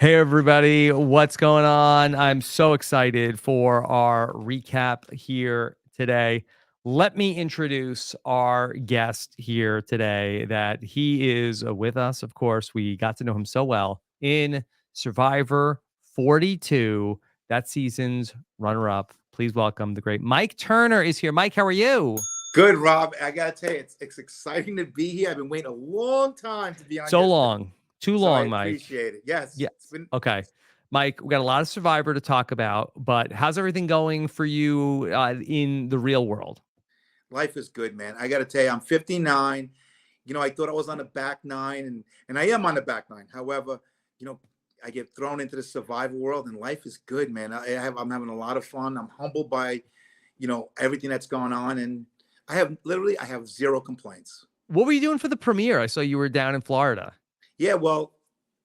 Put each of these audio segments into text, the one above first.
Hey everybody, what's going on? I'm so excited for our recap here today. Let me introduce our guest here today that he is with us. Of course, we got to know him so well in Survivor 42, that season's runner-up. Please welcome the great Mike Turner is here. Mike, how are you? Good, Rob. I gotta tell you, it's exciting to be here. I've been waiting a long time to be on So your show, long. Too so I long, Mike. appreciate it. Yes, Yes. it's been Okay. Mike, we got a lot of Survivor to talk about, but how's everything going for you in the real world? life is good, man. I gotta tell you, I'm 59. I thought I was on the back nine, and I am on the back nine. However, you know, I get thrown into the survival world, and life is good, man. I'm having a lot of fun. I'm humbled by, everything that's going on, and I have zero complaints. What were you doing for the premiere? I saw you were down in Florida. Yeah, well,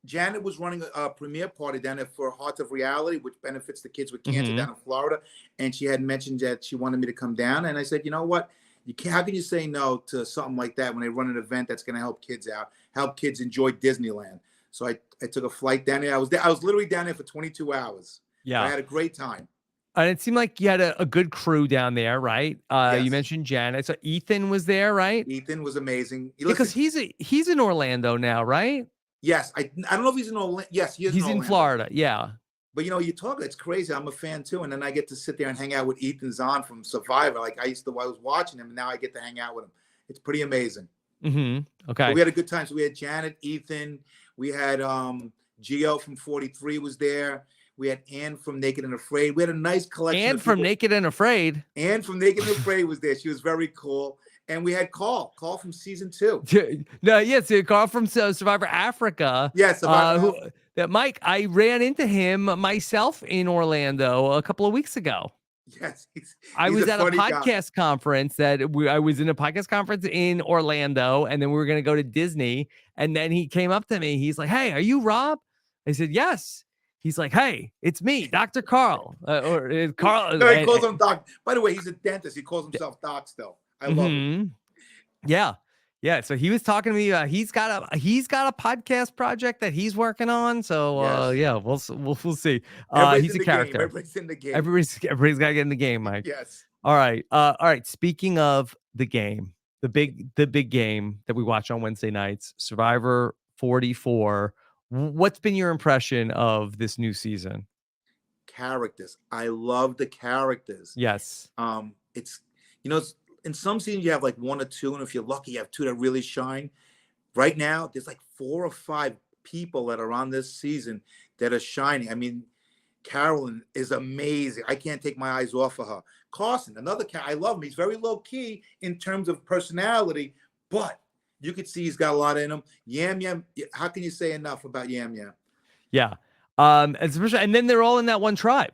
Janet was running a premiere party down there for Hearts of Reality, which benefits the kids with cancer Hmm. down in Florida. And she had mentioned that she wanted me to come down. And I said, you know what? You can't, how can you say no to something like that when they run an event that's going to help kids out, help kids enjoy Disneyland? So I took a flight down there. I was literally down there for 22 hours. But I Yeah. had a great time. And it seemed like you had a good crew down there, right? You Yes. mentioned Janet. So Ethan was there, right? Ethan was amazing. Because Listen, he's in Orlando now, right? yes, I don't know if he's in Orlando. Yes, he is in He's in Orlando. Florida. Yeah. But you talk, it's crazy. I'm a fan too. And then I get to sit there and hang out with Ethan Zahn from Survivor. Like I was watching him, and now I get to hang out with him. It's pretty amazing. Hmm. So Okay. we had a good time. So we had Janet, Ethan, we had Gio from 43 was there. We had Ann from Naked and Afraid. We had a nice collection And of from people. Naked and Afraid. Ann from Naked and Afraid was there. She was very cool. And we had Carl from season 2. No, yes, Carl from Survivor Africa. Yes, Who that Mike? I ran into him myself in Orlando a couple of weeks ago. yes, I he's was a at a funny guy. podcast conference I was in a podcast conference in Orlando, and then we were going to go to Disney. And then he came up to me. He's like, "Hey, are you Rob?" I said, "Yes." He's like, "Hey, it's me, Dr. Carl." Carl. No, he calls him Doc. By the way, he's a dentist. He calls himself Doc still. I love it. Mhm. Yeah. Yeah. So he was talking to me. He's got a podcast project that he's working on. So Yes. yeah, we'll see. Everybody's He's in a the game. character. Everybody's in the game. Everybody's got to get in the game, Mike. Yes. All right. All right. Speaking of the game, the big game that we watch on Wednesday nights, Survivor 44. What's been your impression of this new season? Characters. I love the characters. Yes. It's in some seasons you have like one or two, and if you're lucky, you have two that really shine. Right now, there's like 4 or 5 people that are on this season that are shining. I mean, Carolyn is amazing. I can't take my eyes off of her. Carson, another cat. I love him. He's very low key in terms of personality, but you could see he's got a lot in him. Yam Yam. How can you say enough about Yam Yam? Yeah. And then they're all in that one tribe.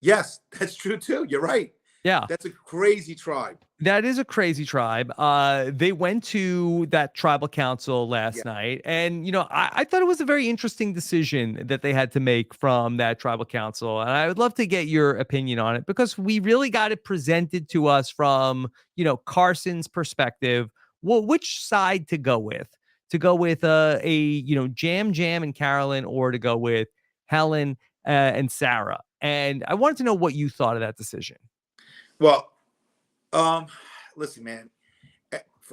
Yes, that's true too. You're right. Yeah. That's a crazy tribe. That is a crazy tribe. They went to that tribal council last night, and I thought it was a very interesting decision that they had to make from that tribal council, and I would love to get your opinion on it because we really got it presented to us from Carson's perspective. Well, which side to go with? To go with Jam and Carolyn, or to go with Helen and Sarah? And I wanted to know what you thought of that decision. Well, listen, man.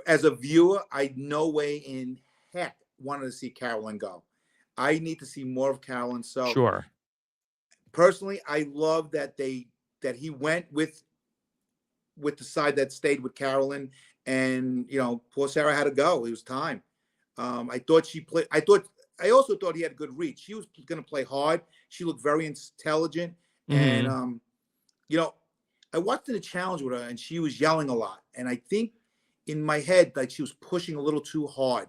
As a viewer, I no way in heck wanted to see Carolyn go. I need to see more of Carolyn. So Sure. personally, I love that he went with the side that stayed with Carolyn, and poor Sarah had to go. It was time. I thought she played. I also thought he had good reach. She was going to play hard. She looked very intelligent, Mm-hmm. and I watched the challenge with her, and she was yelling a lot. And I think in my head, like she was pushing a little too hard,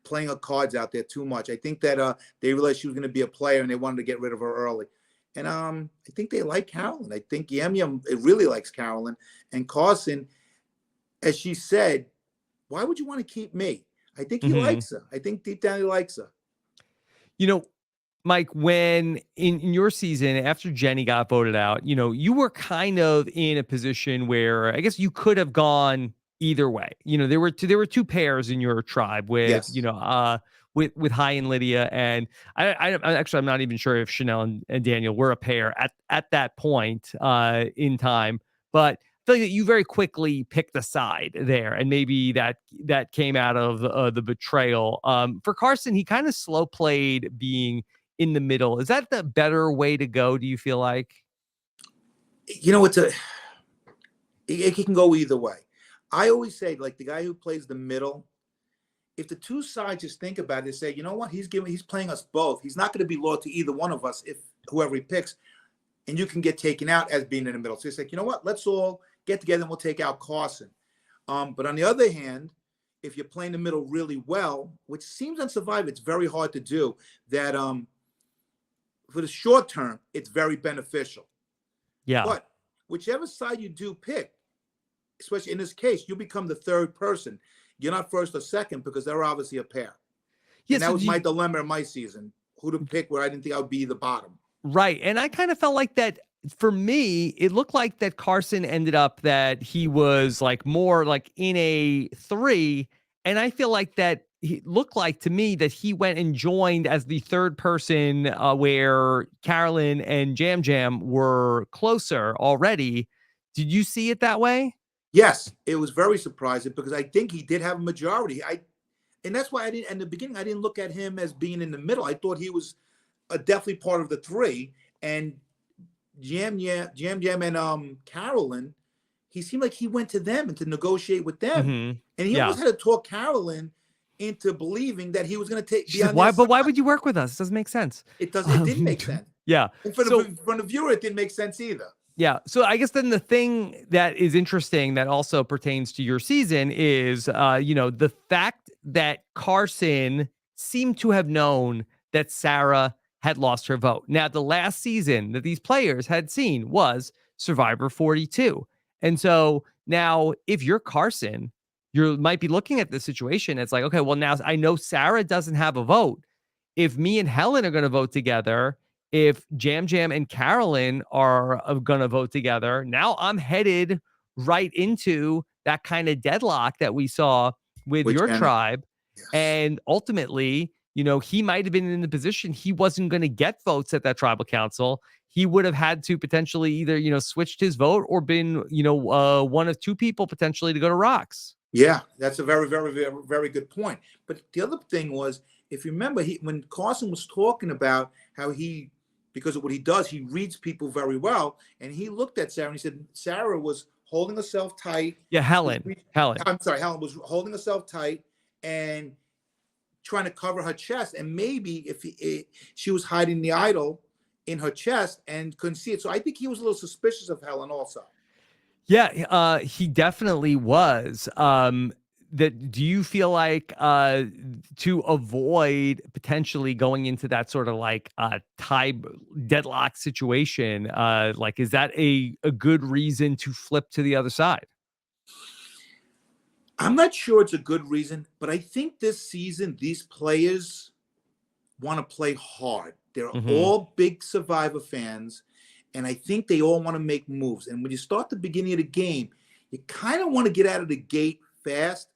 playing her cards out there too much. I think that they realized she was going to be a player, and they wanted to get rid of her early. And I think they like Carolyn. I think Yam Yam really likes Carolyn. And Carson, as she said, why would you want to keep me? I think he likes her. I think deep down he likes her. Mike, when in your season, after Jenny got voted out, you were kind of in a position where I guess you could have gone either way. There were two pairs in your tribe with, Yes. with High and Lydia. And I actually, I'm not even sure if Chanel and Daniel were a pair at that point in time, but I feel like that you very quickly picked a side there, and maybe that came out of the betrayal. For Carson, he kind of slow played being in the middle. Is that the better way to go? Do you feel like? You know, it can go either way. I always say, like, the guy who plays the middle, if the two sides just think about it and say, you know what, he's playing us both. He's not going to be loyal to either one of us if whoever he picks, and you can get taken out as being in the middle. So it's like, you know what, let's all get together and we'll take out Carson. But on the other hand, if you're playing the middle really well, which seems on Survivor, it's very hard to do, that for the short term, it's very beneficial. Yeah. But whichever side you do pick, especially in this case, you become the third person. You're not first or second because they're obviously a pair. Yeah, and that was my dilemma in my season, who to pick where I didn't think I would be the bottom. Right. And I kind of felt like that for me, it looked like that Carson ended up that he was like more like in a 3. And I feel like that he looked like to me that he went and joined as the third person where Carolyn and Jam Jam were closer already. Did you see it that way? Yes, it was very surprising because I think he did have a majority. And that's why I didn't, in the beginning, I didn't look at him as being in the middle. I thought he was definitely part of the 3. And Jam Jam and Carolyn, he seemed like he went to them and to negotiate with them. Mm-hmm. And he almost had to talk Carolyn into believing that he was going to take. She's like, why? But why would you work with us? It doesn't make sense. It doesn't. It didn't make sense. Yeah. And from the viewer, it didn't make sense either. Yeah. So I guess then the thing that is interesting that also pertains to your season is, the fact that Carson seemed to have known that Sarah had lost her vote. Now, the last season that these players had seen was Survivor 42. And so now if you're Carson, you might be looking at the situation. It's like, okay, well, now I know Sarah doesn't have a vote. If me and Helen are going to vote together, if Jam Jam and Carolyn are going to vote together, now I'm headed right into that kind of deadlock that we saw with your tribe. Yes. And ultimately, he might have been in the position he wasn't going to get votes at that tribal council. He would have had to potentially either, switched his vote or been, one of 2 people potentially to go to Rocks. Yeah, that's a very, very, very, very good point. But the other thing was, if you remember, when Carson was talking about how because of what he does, he reads people very well. And he looked at Sarah and he said, Sarah was holding herself tight. Yeah, Helen. I'm sorry, Helen was holding herself tight and trying to cover her chest. And maybe if she was hiding the idol in her chest and couldn't see it. So I think he was a little suspicious of Helen also. Yeah, he definitely was. Do you feel like to avoid potentially going into that sort of like tie deadlock situation, is that a good reason to flip to the other side? I'm not sure it's a good reason, but I think this season, these players want to play hard. They're all big Survivor fans, and I think they all want to make moves. And when you start the beginning of the game, you kind of want to get out of the gate fast.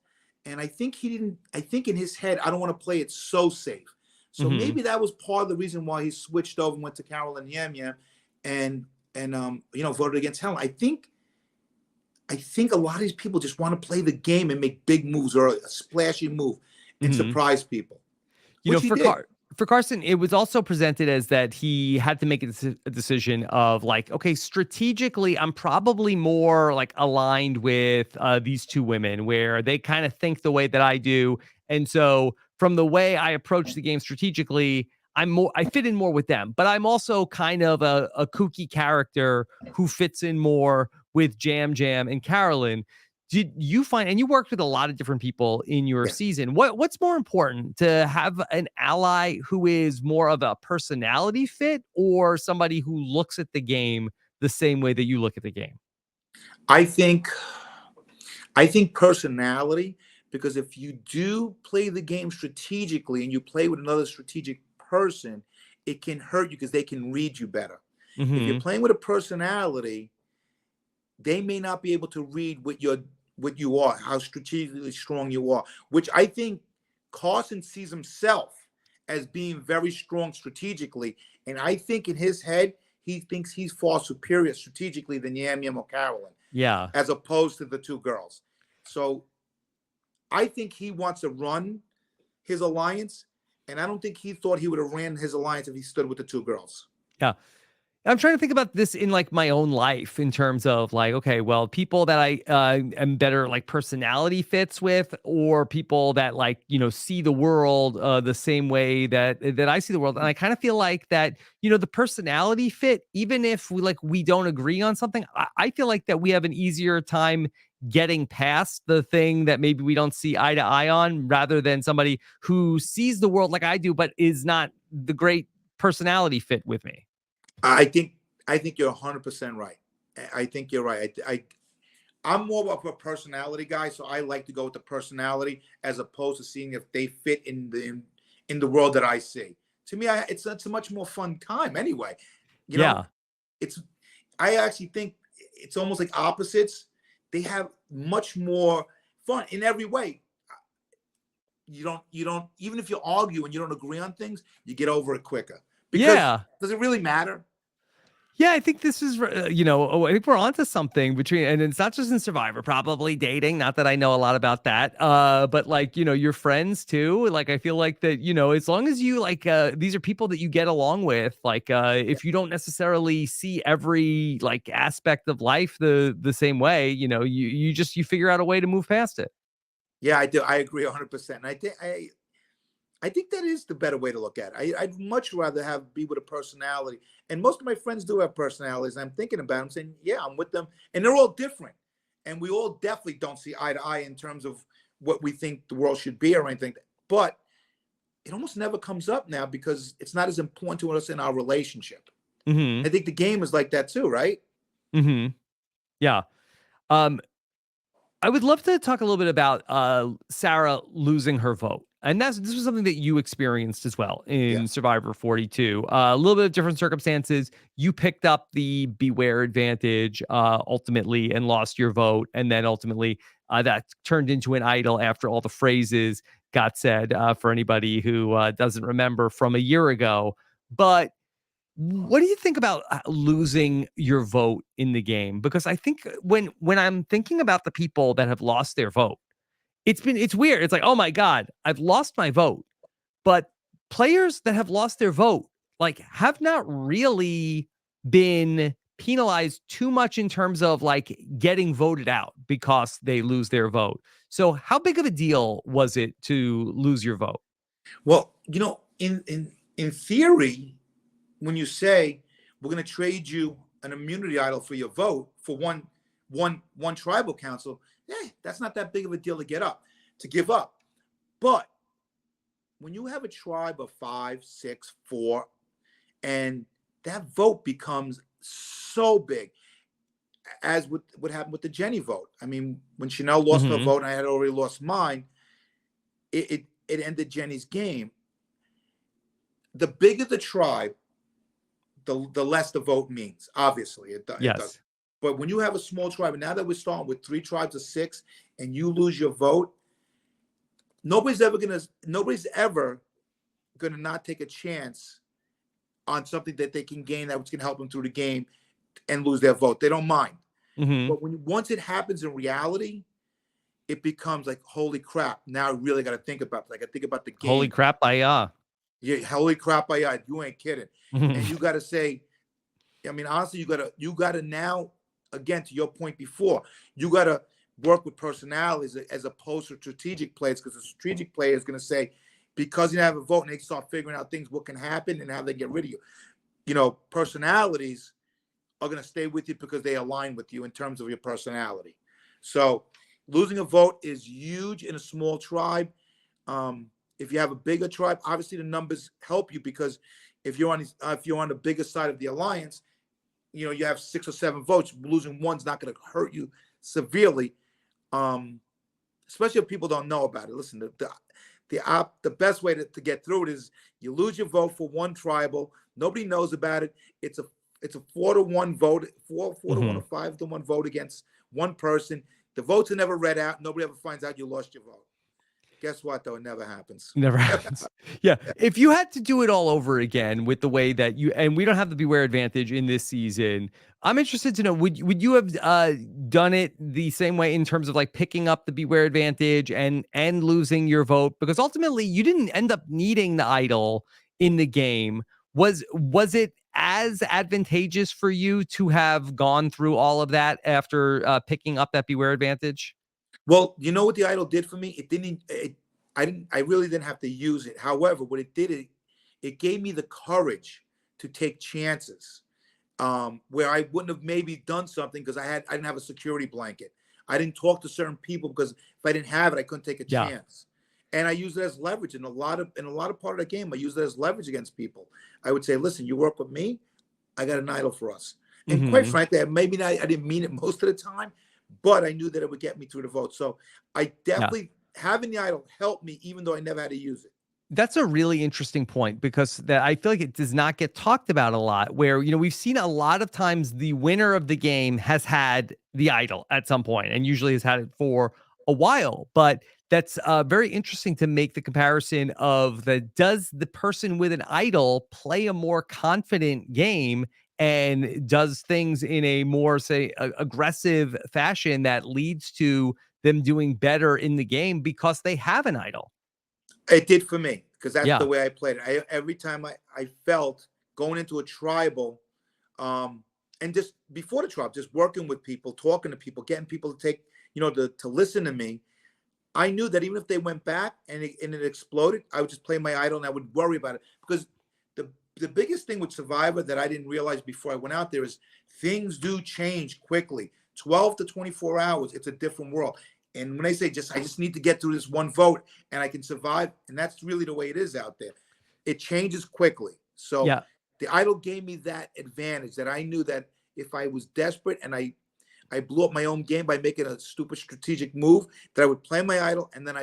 And I think I think in his head, I don't want to play it so safe. So maybe that was part of the reason why he switched over and went to Carolyn Yam Yam and voted against Helen. I think a lot of these people just want to play the game and make big moves early, a splashy move, and surprise people. For Carson, it was also presented as that he had to make a decision of like, okay, strategically, I'm probably more like aligned with these 2 women where they kind of think the way that I do. And so from the way I approach the game strategically, I fit in more with them, but I'm also kind of a kooky character who fits in more with Jam Jam and Carolyn. Did you find, and you worked with a lot of different people in your season, what's more important, to have an ally who is more of a personality fit or somebody who looks at the game the same way that you look at the game? I think personality, because if you do play the game strategically and you play with another strategic person, it can hurt you because they can read you better. If you're playing with a personality, they may not be able to read what you are, how strategically strong you are, which I think Carson sees himself as being very strong strategically, and I think in his head he thinks he's far superior strategically than Yam Yam or Carolyn, Yeah. as opposed to the two girls. So I think he wants to run his alliance, and I don't think he thought he would have ran his alliance if he stood with the two girls. Yeah. I'm trying to think about this in like my own life in terms of like, okay, well, people that I am better like personality fits with, or people that like, see the world the same way that I see the world. And I kind of feel like that, the personality fit, even if we don't agree on something, I feel like that we have an easier time getting past the thing that maybe we don't see eye to eye on, rather than somebody who sees the world like I do, but is not the great personality fit with me. I think you're 100% right. I think you're right. I'm more of a personality guy, so I like to go with the personality as opposed to seeing if they fit in the world that I see. To me, it's a much more fun time anyway. You know, Yeah. it's I actually think it's almost like opposites. They have much more fun in every way. You don't even if you argue and you don't agree on things, you get over it quicker. Because Yeah. does it really matter? Yeah, I think this is, I think we're onto something between, and it's not just in Survivor, probably dating. Not that I know a lot about that, but like, your friends too. Like, I feel like that, as long as you like, these are people that you get along with. Like, if you don't necessarily see every like aspect of life the same way, you figure out a way to move past it. Yeah, I do. I agree 100%. And I think that is the better way to look at it. I'd much rather be with a personality. And most of my friends do have personalities. And I'm thinking about them saying, yeah, I'm with them. And they're all different. And we all definitely don't see eye to eye in terms of what we think the world should be or anything. But it almost never comes up now because it's not as important to us in our relationship. Hmm. I think the game is like that too, right? Hmm. Yeah. Um, I would love to talk a little bit about Sarah losing her vote. And this was something that you experienced as well in Yes. Survivor 42. A little bit of different circumstances. You picked up the beware advantage ultimately and lost your vote. And then ultimately that turned into an idol after all the phrases got said for anybody who doesn't remember from a year ago. But what do you think about losing your vote in the game? Because I think when I'm thinking about the people that have lost their vote, it's weird. It's like, oh my God, I've lost my vote. But players that have lost their vote, like, have not really been penalized too much in terms of like getting voted out because they lose their vote. So how big of a deal was it to lose your vote? Well, in theory, when you say we're going to trade you an immunity idol for your vote for one tribal council, that's not that big of a deal to give up. But when you have a tribe of 5, 6, 4, and that vote becomes so big, as with what happened with the Jenny vote. I mean, when Chanel lost her Hmm. vote and I had already lost mine, it ended Jenny's game. The bigger the tribe, the less the vote means. Obviously, it does. Yes. But when you have a small tribe, and now that we're starting with 3 tribes of 6, and you lose your vote, nobody's ever gonna not take a chance on something that they can gain that's gonna help them through the game and lose their vote. They don't mind. Hmm. But once it happens in reality, it becomes like, holy crap! Now I really got to think about. Like I think about the Holy game. crap! Yeah, holy crap! You ain't kidding. And you got to say, I mean, honestly, you gotta now, again, to your point before, you gotta work with personalities as opposed to strategic players, because the strategic player is gonna say, because you have a vote and they start figuring out things, what can happen and how they get rid of you. Personalities are gonna stay with you because they align with you in terms of your personality. So losing a vote is huge in a small tribe. If you have a bigger tribe, obviously the numbers help you, because if you're on the bigger side of the alliance, you have 6 or 7 votes. Losing one's not going to hurt you severely, especially if people don't know about it. Listen, the best way to get through it is you lose your vote for one tribal. Nobody knows about it. It's a 4-to-1 vote, 4-to-1 or Hmm. 5-to-1 vote against one person. The votes are never read out. Nobody ever finds out you lost your vote. Guess what, though? It never happens. Never happens. Yeah. If you had to do it all over again with the way that you, and we don't have the Beware advantage in this season, I'm interested to know, would you have done it the same way in terms of like picking up the Beware advantage and losing your vote? Because ultimately you didn't end up needing the idol in the game. Was it as advantageous for you to have gone through all of that after picking up that Beware advantage? Well, you know what the idol did for me? It didn't. I really didn't have to use it. However, what it did, it gave me the courage to take chances, where I wouldn't have maybe done something because I didn't have a security blanket. I didn't talk to certain people because if I didn't have it, I couldn't take a Yeah. chance. And I used it as leverage in a lot of part of the game. I used it as leverage against people. I would say, "Listen, you work with me, I got an idol for us." And quite frankly, I didn't mean it most of the time, but I knew that it would get me through the vote. So I Yeah. definitely having the idol helped me, even though I never had to use it. That's a really interesting point because that I feel like it does not get talked about a lot. Where, we've seen a lot of times the winner of the game has had the idol at some point and usually has had it for a while. But that's very interesting to make the comparison of does the person with an idol play a more confident game and does things in a more, say, aggressive fashion that leads to them doing better in the game because they have an idol. It did for me because that's the Yeah. way I played it. Every time I felt going into a tribal, and just before the tribe, just working with people, talking to people, getting people to take, to listen to me. I knew that even if they went back and it exploded, I would just play my idol and I would worry about it because the biggest thing with Survivor that I didn't realize before I went out there is things do change quickly. 12 to 24 hours, it's a different world. And when I say I just need to get through this one vote and I can survive, and that's really the way it is out there. It changes quickly. So Yeah. the idol gave me that advantage that I knew that if I was desperate and I blew up my own game by making a stupid strategic move, that I would play my idol and then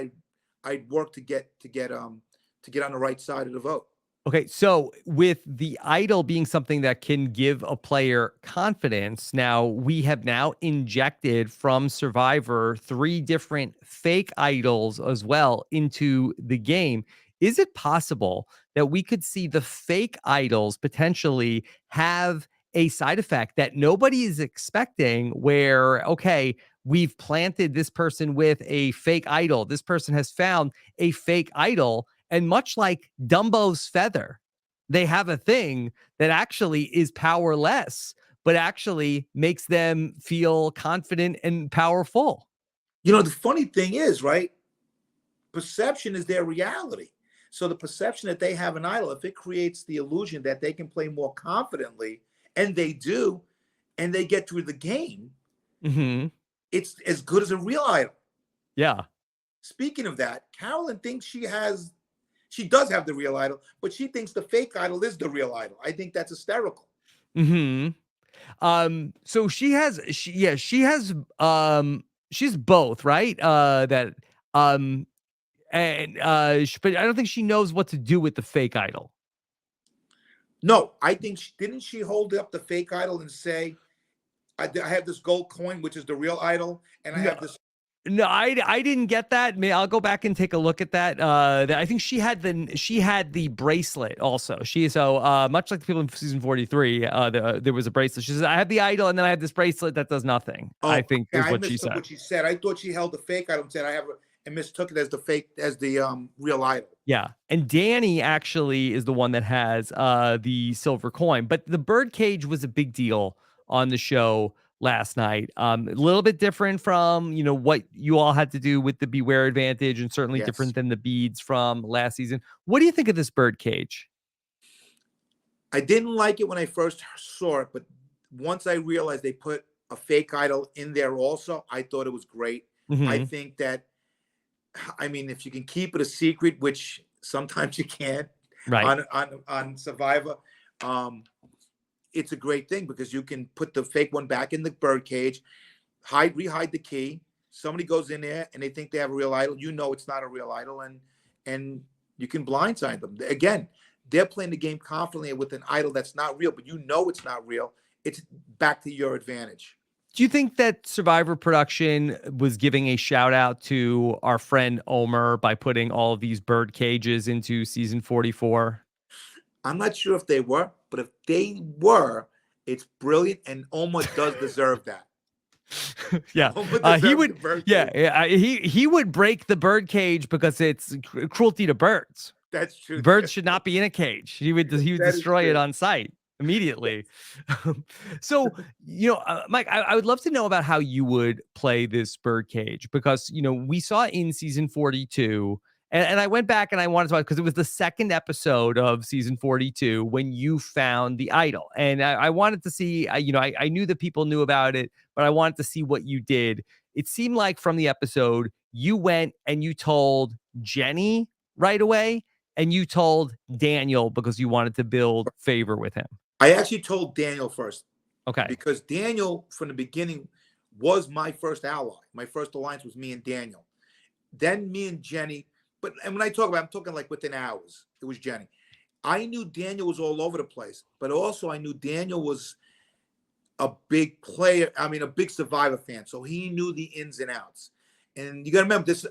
I'd work to get on the right side of the vote. Okay, so with the idol being something that can give a player confidence, now we have now injected from Survivor 3 different fake idols as well into the game. Is it possible that we could see the fake idols potentially have a side effect that nobody is expecting where, okay, we've planted this person with a fake idol. This person has found a fake idol, and much like Dumbo's feather, they have a thing that actually is powerless, but actually makes them feel confident and powerful. The funny thing is, right? Perception is their reality. So the perception that they have an idol, if it creates the illusion that they can play more confidently, and they do, and they get through the game, Hmm. it's as good as a real idol. Yeah. Speaking of that, Carolyn thinks she does have the real idol, but she thinks the fake idol is the real idol. I think that's hysterical. Hmm. So she has she's both, right? Um but I don't think she knows what to do with the fake idol. No, I think didn't she hold up the fake idol and say, I have this gold coin, which is the real idol, and I No, have this. no, I didn't get that. I'll go back and take a look at that. I think she had the bracelet also. Much like the people in season 43, there was a bracelet. She says, "I have the idol, and then I have this bracelet that does nothing." I Oh, think okay, is I what she mistook said. what she said. I thought she held the fake idol and said, I have and mistook it as the real idol. Yeah, and Danny actually is the one that has the silver coin. But the birdcage was a big deal on the show last night. A little bit different from what you all had to do with the Beware advantage, and certainly Yes. different than the beads from last season. What do you think of this birdcage? I didn't like it when I first saw it, but once I realized they put a fake idol in there also, I thought it was great. I Hmm. think that, I mean, if you can keep it a secret, which sometimes you can't Right. on Survivor, it's a great thing because you can put the fake one back in the bird cage, rehide the key. Somebody goes in there and they think they have a real idol. It's not a real idol, and you can blindside them. Again, they're playing the game confidently with an idol that's not real, but it's not real. It's back to your advantage. Do you think that Survivor production was giving a shout out to our friend Omer by putting all of these bird cages into season 44? I'm not sure if they were, but if they were, it's brilliant, and Oma does deserve that. Yeah, Oma he deserves the would. Yeah, birdcage. he would break the bird cage because it's cruelty to birds. That's true too. Birds should not be in a cage. He would That is destroy it true. on sight immediately. Yes. So, Mike, I would love to know about how you would play this bird cage because we saw in season 42. And I went back and I wanted to watch because it was the second episode of season 42 when you found the idol. And I wanted to see, I knew that people knew about it, but I wanted to see what you did. It seemed like from the episode, you went and you told Jenny right away and you told Daniel because you wanted to build favor with him. I actually told Daniel first Okay. because Daniel, from the beginning, was my first ally. My first alliance was me and Daniel. Then me and Jenny. And when I talk about, I'm talking like within hours. It was Jenny. I knew Daniel was all over the place, but also I knew Daniel was a big player. I mean, a big Survivor fan, so he knew the ins and outs. And you got to remember this.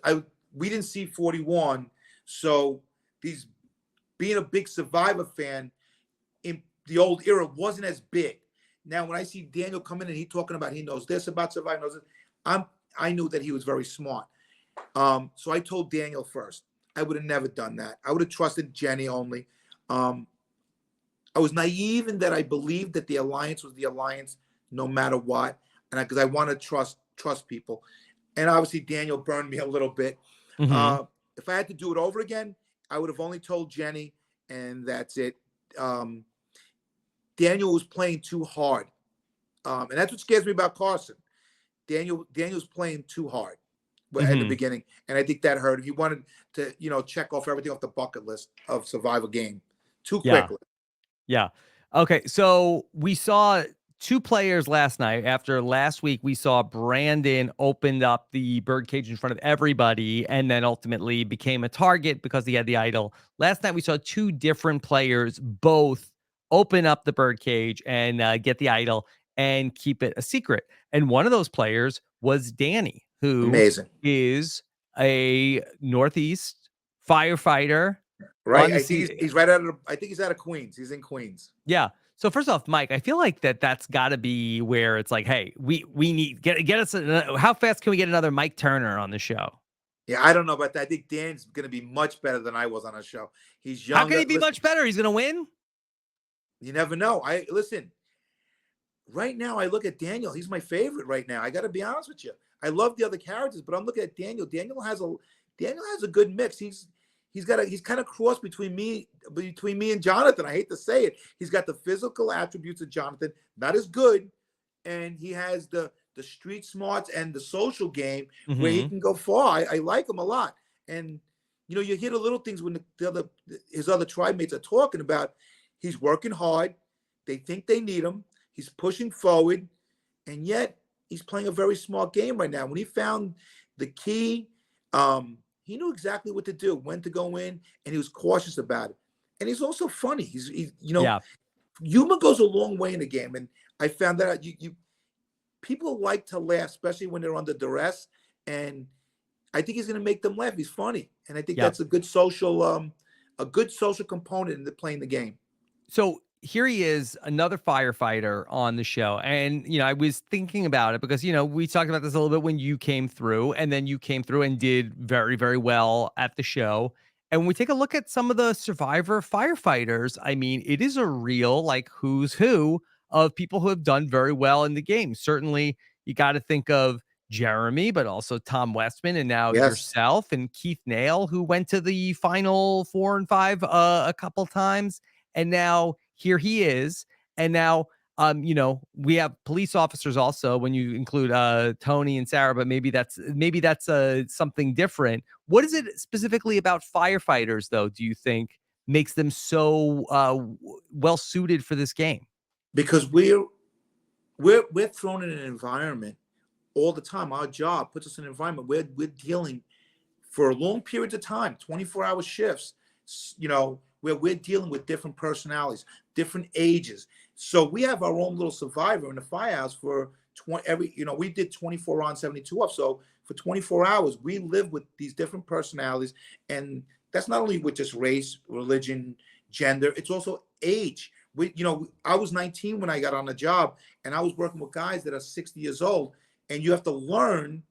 We didn't see 41, so these being a big Survivor fan in the old era wasn't as big. Now, when I see Daniel come in and he talking about he knows this about Survivor, knows this, I knew that he was very smart. So I told Daniel first. I would have never done that. I would have trusted Jenny only. I was naive in that I believed that the alliance was the alliance no matter what, and because I want to trust people. And obviously Daniel burned me a little bit. Mm-hmm. If I had to do it over again, I would have only told Jenny, and that's it. Daniel was playing too hard, and that's what scares me about Carson. Daniel's playing too hard at the beginning, and I think that hurt him. He wanted to, check off everything off the bucket list of Survivor game too Yeah. quickly. Yeah. Okay. So we saw two players last night. After last week, we saw Brandon opened up the birdcage in front of everybody and then ultimately became a target because he had the idol. Last night, we saw two different players both open up the birdcage and get the idol and keep it a secret. And one of those players was Danny, who Amazing, is a Northeast firefighter right? on the I think he's right out of. I think he's out of Queens. He's in Queens. Yeah. So first off, Mike, I feel like that's got to be where it's like, hey, we need get us. How fast can we get another Mike Turner on the show? Yeah, I don't know about that. I think Dan's going to be much better than I was on a show. He's How younger. can he be Listen, much better? He's gonna win. you never know. Listen. Right now, I look at Daniel. He's my favorite right now. I got to be honest with you. I love the other characters, but I'm looking at Daniel. Daniel has a good mix. He's kind of cross between me and Jonathan. I hate to say it. He's got the physical attributes of Jonathan, not as good, and he has the street smarts and the social game where he can go far. I like him a lot. And you hear the little things when his other tribe mates are talking about. He's working hard. They think they need him. He's pushing forward, and yet he's playing a very smart game right now. When he found the key, he knew exactly what to do, when to go in, and he was cautious about it. And he's also funny. He's Yeah. humor goes a long way in the game, and I found that out. People like to laugh, especially when they're under duress, and I think he's going to make them laugh. He's funny, and I think Yeah. that's a good social component in playing the game. So here he is, another firefighter on the show. And, I was thinking about it because, we talked about this a little bit when you came through, and then you came through and did very, very well at the show. And when we take a look at some of the Survivor firefighters, I mean, it is a real who's who of people who have done very well in the game. Certainly, you got to think of Jeremy, but also Tom Westman, and now Yes. yourself and Keith Nail, who went to the final 4 and 5 a couple times. And now here he is. And now, we have police officers also when you include Tony and Sarah, but maybe that's something different. What is it specifically about firefighters, though, do you think makes them so well suited for this game? Because we're thrown in an environment all the time. Our job puts us in an environment where we're dealing for long periods of time, 24-hour shifts, where we're dealing with different personalities, different ages. So we have our own little Survivor in the firehouse for we did 24 on, 72 off. So for 24 hours, we live with these different personalities. And that's not only with just race, religion, gender, it's also age. I was 19 when I got on the job, and I was working with guys that are 60 years old, and you have to learn,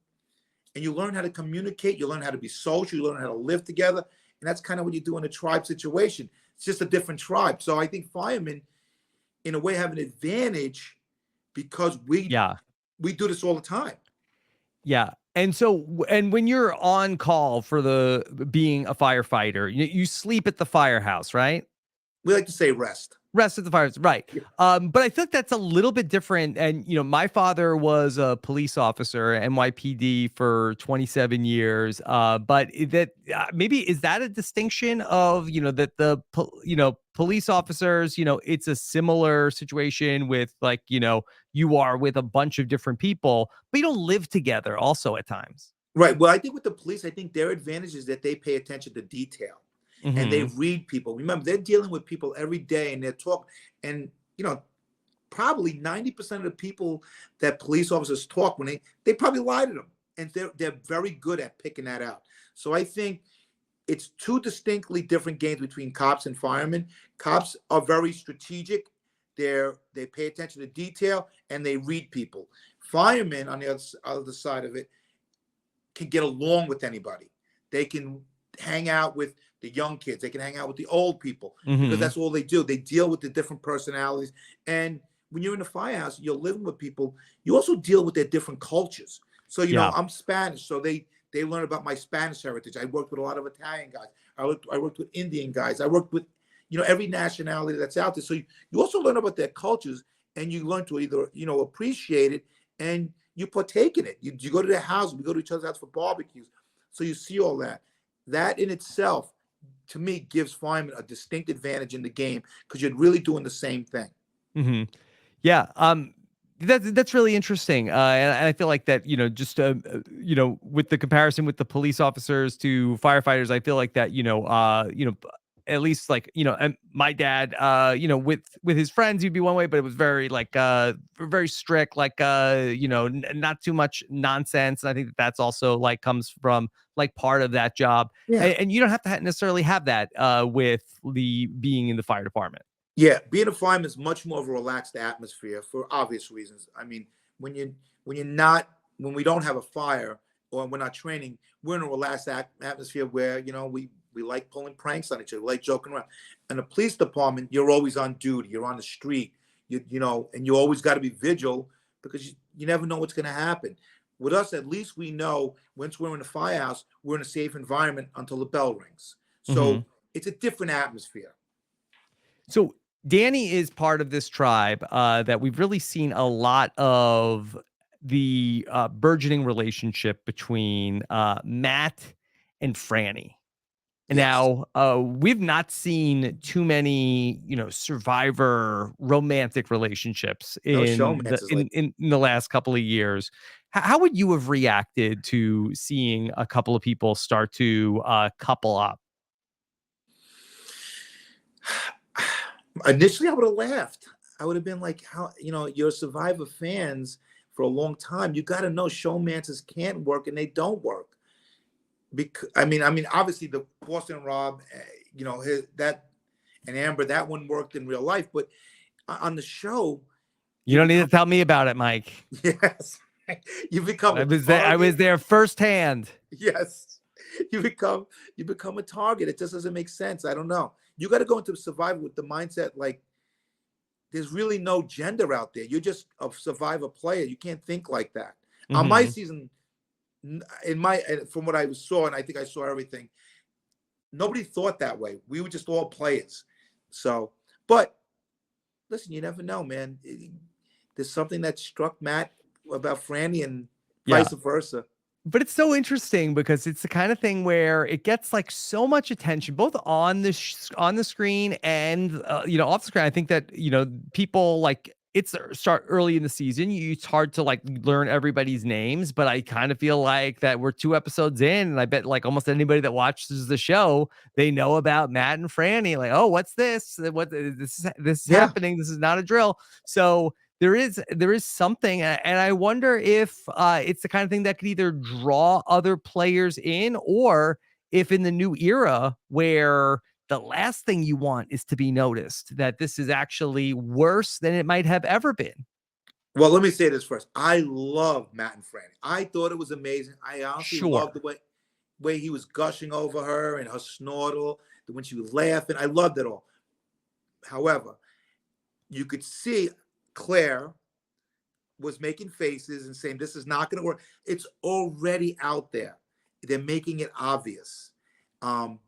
and you learn how to communicate, you learn how to be social, you learn how to live together. And that's kind of what you do in a tribe situation. It's just a different tribe. So I think firemen, in a way, have an advantage because we do this all the time. Yeah. And so, and when you're on call for being a firefighter, you sleep at the firehouse, right? We like to say rest. Rest at the firehouse, right? Yeah. But I feel like that's a little bit different. And my father was a police officer at NYPD for 27 years. But maybe is that a distinction of that police officers, it's a similar situation with like you are with a bunch of different people, but you don't live together also at times. Right. Well, I think with the police, I think their advantage is that they pay attention to detail. And they read people. Remember, they're dealing with people every day, and they're talking. And probably 90% of the people that police officers talk, when they probably lie to them, and they're very good at picking that out. So I think it's two distinctly different games between cops and firemen. Cops are very strategic. They pay attention to detail, and they read people. Firemen, on the other side of it, can get along with anybody. They can hang out with the young kids. They can hang out with the old people because that's all they do. They deal with the different personalities. And when you're in the firehouse, you're living with people. You also deal with their different cultures. So, I'm Spanish. So they learn about my Spanish heritage. I worked with a lot of Italian guys. I worked with Indian guys. I worked with, every nationality that's out there. So you also learn about their cultures, and you learn to either, appreciate it, and you partake in it. You go to their house. We go to each other's house for barbecues. So you see all that. That in itself, to me, gives firemen a distinct advantage in the game because you're really doing the same thing. Yeah. That's really interesting. And I feel like that, just, with the comparison with the police officers to firefighters, I feel like that, at least like, and my dad, with his friends, he'd be one way, but it was very like, very strict, like, not too much nonsense. And I think that's also like comes from like part of that job. Yeah. And you don't have to necessarily have that, with being in the fire department. Yeah, being a fireman is much more of a relaxed atmosphere for obvious reasons. I mean, when we don't have a fire or we're not training, we're in a relaxed atmosphere where we like pulling pranks on each other, we like joking around. In the police department, you're always on duty, you're on the street, and you always got to be vigilant because you never know what's going to happen. With us, at least we know once we're in the firehouse, we're in a safe environment until the bell rings. So it's a different atmosphere. So Danny is part of this tribe that we've really seen a lot of the burgeoning relationship between Matt and Franny. Yes. Now, we've not seen too many, survivor romantic relationships in the last couple of years. How would you have reacted to seeing a couple of people start to couple up? Initially, I would have laughed. I would have been like, "How you're Survivor fans for a long time. You got to know showmances can't work and they don't work." Because I mean, obviously the Boston Rob, that and Amber, that one worked in real life, but on the show, you don't need to tell me about it, Mike. Yes, you become. I was there firsthand. Yes, you become a target. It just doesn't make sense. I don't know. You got to go into Survivor with the mindset like there's really no gender out there. You're just a Survivor player. You can't think like that. On my season, from what I saw, and I think I saw everything, nobody thought that way. We were just all players. So, but listen, you never know, man. There's something that struck Matt about Franny and vice versa. But it's so interesting because it's the kind of thing where it gets like so much attention, both on the screen and off the screen. I think that people like start early in the season. It's hard to like learn everybody's names, but I kind of feel like that we're 2 episodes in, and I bet like almost anybody that watches the show, they know about Matt and Franny. Like, oh, what's this? What this is happening? This is not a drill. So there is something, and I wonder if it's the kind of thing that could either draw other players in, or if in the new era where the last thing you want is to be noticed, that this is actually worse than it might have ever been. Well, let me say this first. I love Matt and Franny. I thought it was amazing. I honestly loved the Sure. way he was gushing over her and her snortle, when she was laughing. I loved it all. However, you could see Claire was making faces and saying, this is not going to work. It's already out there. They're making it obvious. And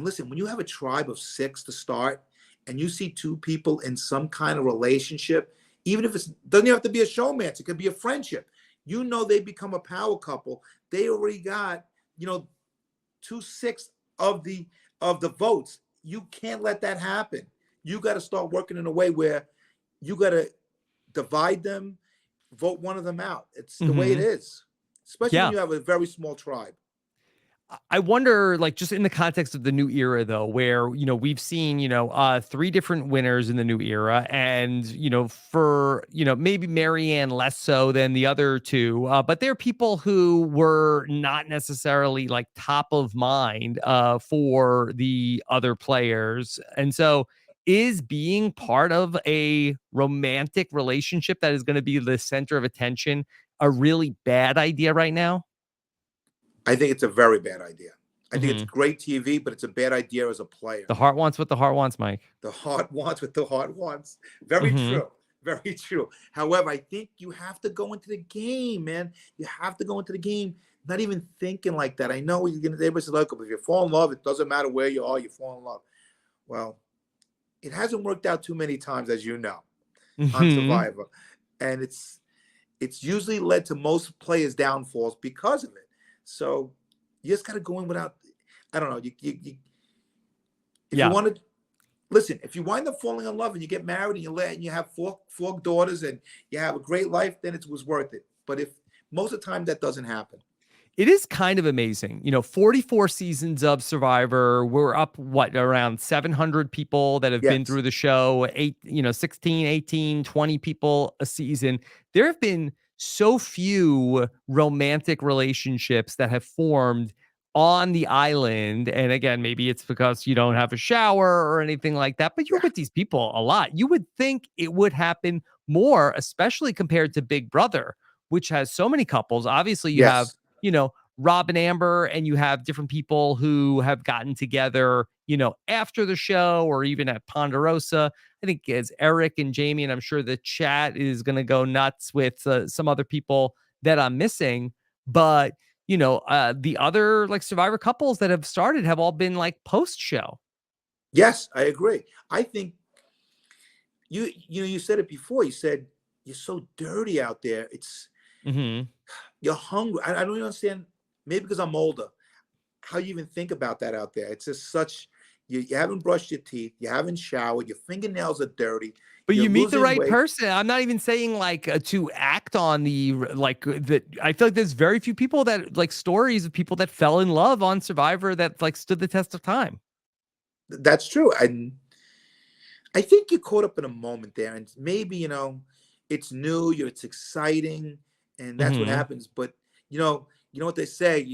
listen, when you have a tribe of 6 to start and you see 2 people in some kind of relationship, even if it doesn't have to be a showmance, it could be a friendship. You know, they become a power couple. They already got, 2/6 of the votes. You can't let that happen. You got to start working in a way where you got to divide them, vote one of them out. It's the way it Hmm. is, especially when Yeah. you have a very small tribe. I wonder, like, just in the context of the new era, though, where, we've seen, 3 different winners in the new era. And, for, maybe Marianne less so than the other 2, but they're people who were not necessarily like top of mind for the other players. And so is being part of a romantic relationship that is going to be the center of attention a really bad idea right now? I think it's a very bad idea. I think it's Hmm. great TV, but it's a bad idea as a player. The heart wants what the heart wants, Mike. The heart wants what the heart wants. Very Mhm. true. Very true. However, I think you have to go into the game, man. You have to go into the game, not even thinking like that. I know you're gonna. Everybody says, "Look, if you fall in love, it doesn't matter where you are. You fall in love." Well, it hasn't worked out too many times, as you know, on Mhm. Survivor, and it's usually led to most players' downfalls because of it. So you just got to go in without. I don't know. If you Yeah. want to listen, if you wind up falling in love and you get married and you have four daughters and you have a great life, then it was worth it. But if most of the time that doesn't happen. It is kind of amazing. 44 seasons of Survivor. We're up, what, around 700 people that have been Yes. through the show, 16, 18, 20 people a season. There have been so few romantic relationships that have formed on the island. And again, maybe it's because you don't have a shower or anything like that, but you're Yeah. with these people a lot. You would think it would happen more, especially compared to Big Brother, which has so many couples. Obviously, you have Yes. Rob and Amber, and you have different people who have gotten together, after the show or even at Ponderosa. I think it's Eric and Jamie, and I'm sure the chat is going to go nuts with some other people that I'm missing. But, the other like Survivor couples that have started have all been like post show. Yes, I agree. I think you said it before. You said you're so dirty out there. Hmm. You're hungry. I don't even understand. Maybe because I'm older, how you even think about that out there. It's just such you haven't brushed your teeth, you haven't showered, your fingernails are dirty, But you're you meet the losing right weight. person. I'm not even saying like to act on that. I feel like there's very few people that like stories of people that fell in love on Survivor that like stood the test of time. That's true. And I think you're caught up in a moment there, and maybe it's new, it's exciting, and that's what Hmm. happens. But you know what they say.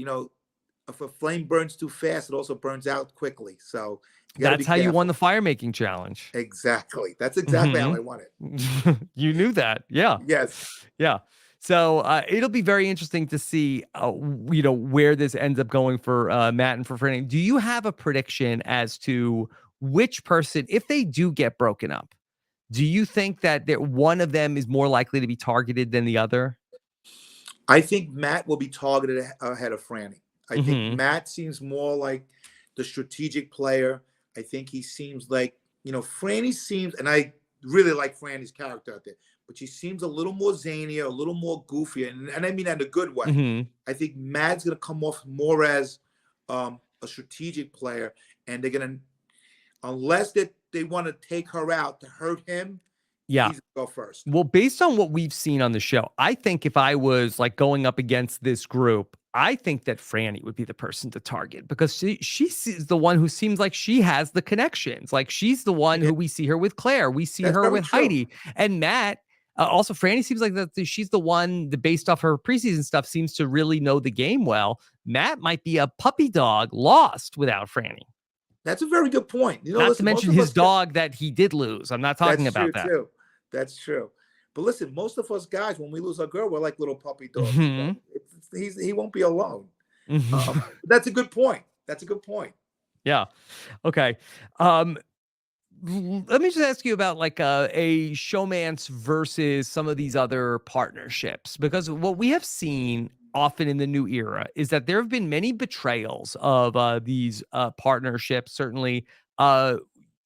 If a flame burns too fast, it also burns out quickly. So you got to be That's how you won the careful. fire making challenge. Exactly. That's exactly how Hmm. I want it. You knew that, yeah, Yes. yeah. So it'll be very interesting to see, where this ends up going for Matt and for Franny. Do you have a prediction as to which person, if they do get broken up? Do you think that one of them is more likely to be targeted than the other? I think Matt will be targeted ahead of Franny. I think Mhm. Matt seems more like the strategic player. I think he seems like, Franny seems, and I really like Franny's character out there, but she seems a little more zanier, a little more goofier, and I mean that in a good way. Mhm. I think Matt's going to come off more as a strategic player, and they're going to, unless they want to take her out to hurt him, Yeah. he's going to go first. Well, based on what we've seen on the show, I think if I was like going up against this group, I think that Franny would be the person to target because she's the one who seems like she has the connections. Like she's the one Yeah, who we see her with Claire, we see that's her very with true. Heidi, and Matt. Also, Franny seems like that she's the one that, based off her preseason stuff, seems to really know the game well. Matt might be a puppy dog lost without Franny. That's a very good point. You know, Not to listen, most mention of his us dog that he did lose. I'm not talking that's true about that. too. That's true. But listen, most of us guys, when we lose our girl, we're like little puppy dogs. Mhm. He won't be alone. Mhm. That's a good point. That's a good point. Yeah. Okay. Let me just ask you about like a showmance versus some of these other partnerships, because what we have seen often in the new era is that there have been many betrayals of these partnerships. Certainly, uh,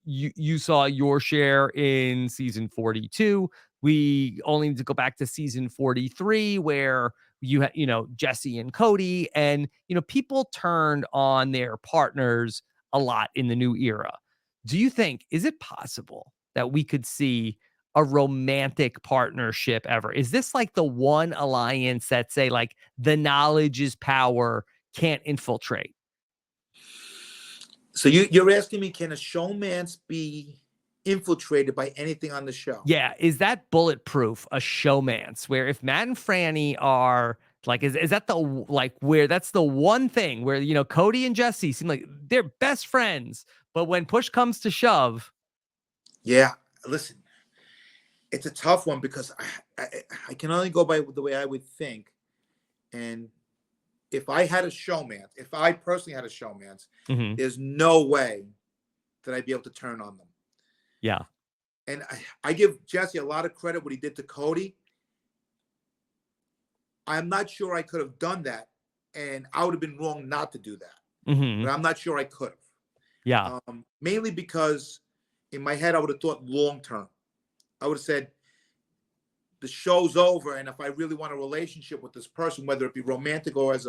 you saw your share in season 42. We only need to go back to season 43 where you had, Jesse and Cody, and people turned on their partners a lot in the new era. Do you think, is it possible that we could see a romantic partnership ever? Is this like the one alliance that, say, like, the knowledge is power, can't infiltrate? So you're asking me, can a showmance be infiltrated by anything on the show? Yeah, is that bulletproof, a showmance, where if Matt and Franny are like, is that the like where that's the one thing where Cody and Jesse seem like they're best friends, but when push comes to shove. Yeah. Listen, it's a tough one because I can only go by the way I would think. And if I had a showmance, if I personally had a showmance, Mhm. there's no way that I'd be able to turn on them. Yeah. And I give Jesse a lot of credit what he did to Cody. I'm not sure I could have done that, and I would have been wrong not to do that. Mhm. But I'm not sure I could Yeah. have. Mainly because in my head I would have thought long term. I would have said the show's over, and if I really want a relationship with this person, whether it be romantic or as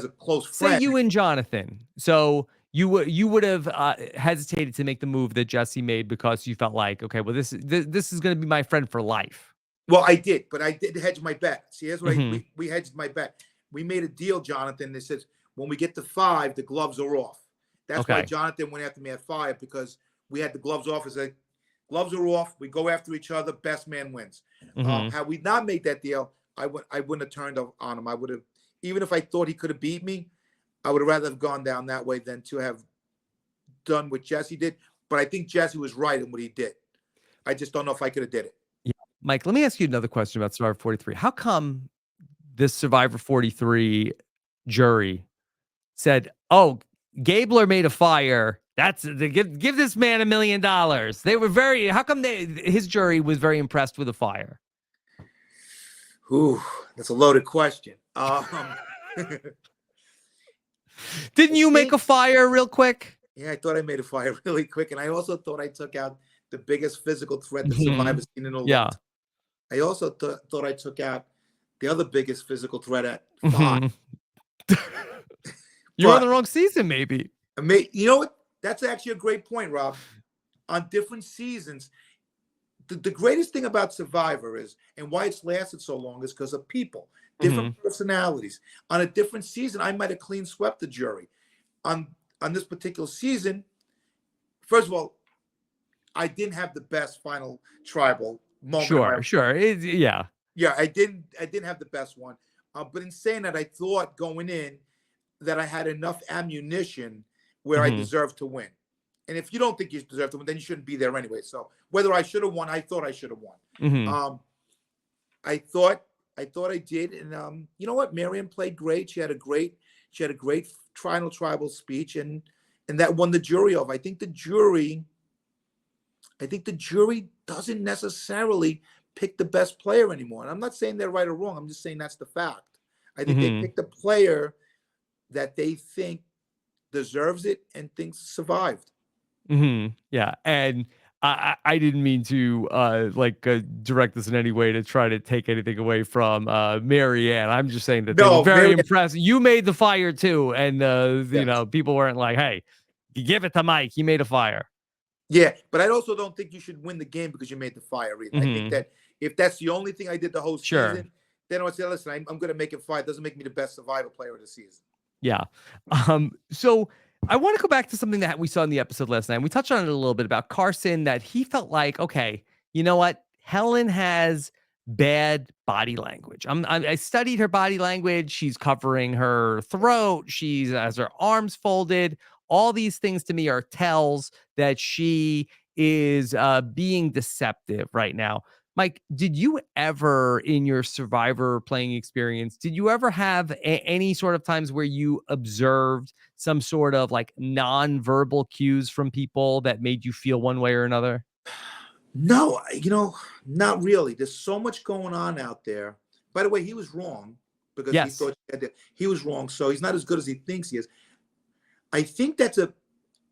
a close Say friend. you and Jonathan. So you would have hesitated to make the move that Jesse made because you felt like, okay, well, this is going to be my friend for life. Well, I did, but I did hedge my bet. See, here's what Mhm. we hedged my bet. We made a deal, Jonathan, that says when we get to 5, the gloves are off. That's why Okay. Jonathan went after me at 5, because we had the gloves off. As a gloves are off, we go after each other. Best man wins. Mhm. Had we not made that deal, I wouldn't have turned on him. I would have, even if I thought he could have beat me, I would have rather have gone down that way than to have done what Jesse did. But I think Jesse was right in what he did. I just don't know if I could have did it. Yeah. Mike, let me ask you another question about Survivor 43. How come this Survivor 43 jury said, "Oh, Gabler made a fire. That's give this man $1 million." They were very. How come his jury was very impressed with the fire? Ooh, that's a loaded question. Didn't I you make think, a fire real quick? yeah, I thought I made a fire really quick, and I also thought I took out the biggest physical threat that Mhm. Survivor's seen in a long Yeah. time. I also thought I took out the other biggest physical threat at 5. Mhm. You're on the But wrong season, maybe. you know what? That's actually a great point, Rob. On different seasons, the greatest thing about Survivor is, and why it's lasted so long, is because of people, different Mhm. personalities. On a different season, I might have clean swept the jury. On this particular season, first of all, I didn't have the best final tribal moment of my Sure, life. sure. Yeah. Yeah, I didn't have the best one. But in saying that, I thought going in that I had enough ammunition where I Mhm. deserved to win. And if you don't think you deserve to win, then you shouldn't be there anyway. So whether I should have won, I thought I should have won. Mhm. Um, I thought I did, and you know what? Miriam played great. She had a great final tribal speech, and that won the jury over. I think the jury doesn't necessarily pick the best player anymore. And I'm not saying they're right or wrong. I'm just saying that's the fact. I think they Mhm. picked a player that they think deserves it and thinks survived. Mhm. Yeah, and I didn't mean to direct this in any way to try to take anything away from Marianne. I'm just saying that they were No, very Miriam, impressed. You made the fire too, and yes. people weren't like, "Hey, give it to Mike. He made a fire." Yeah, but I also don't think you should win the game because you made the fire either. I think Mhm. that if that's the only thing I did the whole Sure. season, then I would say, listen, I'm going to make it fire. It doesn't make me the best survivor player of the season. Yeah. So I want to go back to something that we saw in the episode last night. We touched on it a little bit about Carson, that he felt like, okay, you know what? Helen has bad body language. I studied her body language. She's covering her throat. She's has her arms folded. All these things to me are tells that she is being deceptive right now. Mike, did you ever in your Survivor playing experience, did you ever have any sort of times where you observed some sort of like non-verbal cues from people that made you feel one way or another? No, not really. There's so much going on out there. By the way, he was wrong because he Yes. thought he was wrong. So he's not as good as he thinks he is. I think that's a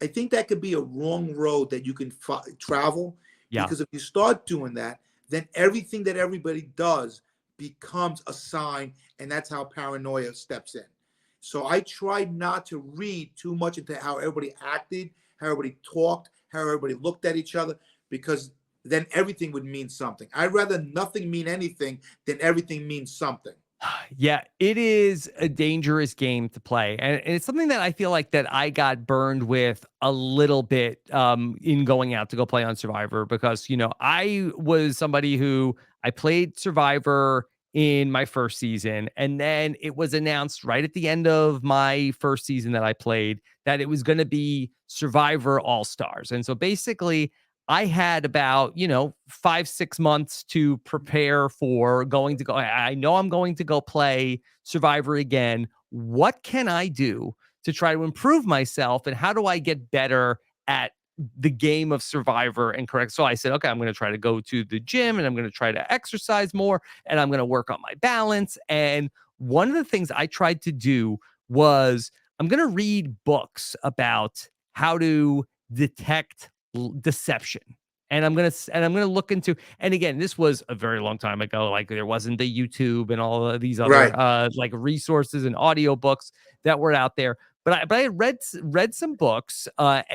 I think that could be a wrong road that you can travel, Yeah. because if you start doing that, then everything that everybody does becomes a sign, and that's how paranoia steps in. So I tried not to read too much into how everybody acted, how everybody talked, how everybody looked at each other, because then everything would mean something. I'd rather nothing mean anything than everything means something. Yeah, it is a dangerous game to play. And it's something that I feel like that I got burned with a little bit in going out to go play on Survivor because, I was somebody who I played Survivor in my first season. And then it was announced right at the end of my first season that I played that it was going to be Survivor All Stars. And so basically, I had about, 5, 6 months to prepare for going to go. I know I'm going to go play Survivor again. What can I do to try to improve myself? And how do I get better at the game of Survivor and correct? So I said, okay, I'm going to try to go to the gym and I'm going to try to exercise more and I'm going to work on my balance. And one of the things I tried to do was I'm going to read books about how to detect deception. And I'm gonna look into. And again, this was a very long time ago. Like there wasn't the YouTube and all of these Right. other like resources and audiobooks that were out there. But I had read some books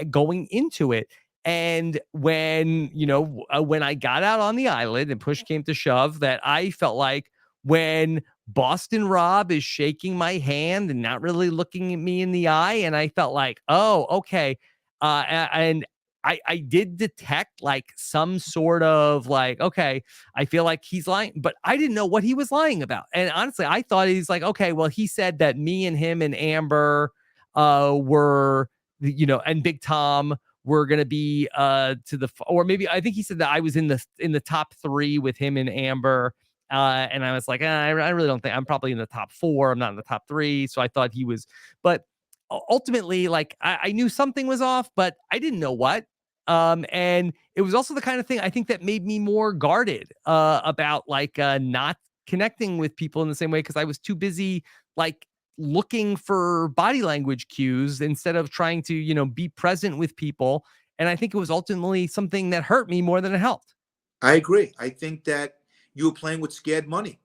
going into it. And when I got out on the island and push came to shove, that I felt like when Boston Rob is shaking my hand and not really looking at me in the eye, and I felt like, oh, okay. And I did detect like some sort of like, okay, I feel like he's lying, but I didn't know what he was lying about. And honestly, I thought he's like, okay, well, he said that me and him and Amber were, and Big Tom were gonna be or maybe I think he said that I was in the top 3 with him and Amber. And I was like, I really don't think I'm probably in the top 4. I'm not in the top 3. So I thought he was, but ultimately, like I knew something was off, but I didn't know what. And it was also the kind of thing I think that made me more guarded about like not connecting with people in the same way because I was too busy like looking for body language cues instead of trying to, be present with people. And I think it was ultimately something that hurt me more than it helped. I agree. I think that you were playing with scared money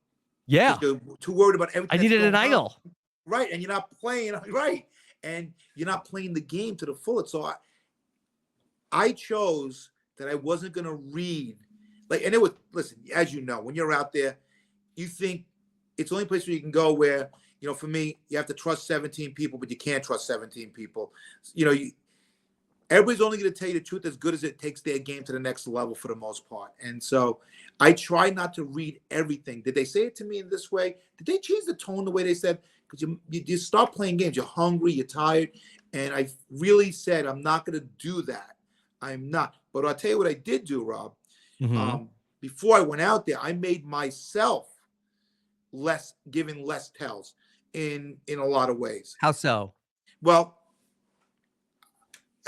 because Yeah. you're too worried about I everything that's needed an going on. idol. Right. And you're not playing, right. And you're not playing the game to the fullest. So I chose that I wasn't going to read. Like, and it was, listen, as you know, when you're out there, you think it's the only place where you can go where, for me, you have to trust 17 people, but you can't trust 17 people. Everybody's only going to tell you the truth as good as it takes their game to the next level for the most part. And so I try not to read everything. Did they say it to me in this way? Did they change the tone the way they said? Because you start playing games, you're hungry, you're tired. And I really said, I'm not going to do that. I'm not. But I'll tell you what I did do, Rob. Mm-hmm. Before I went out there, I made myself giving less tells in a lot of ways. How so? Well,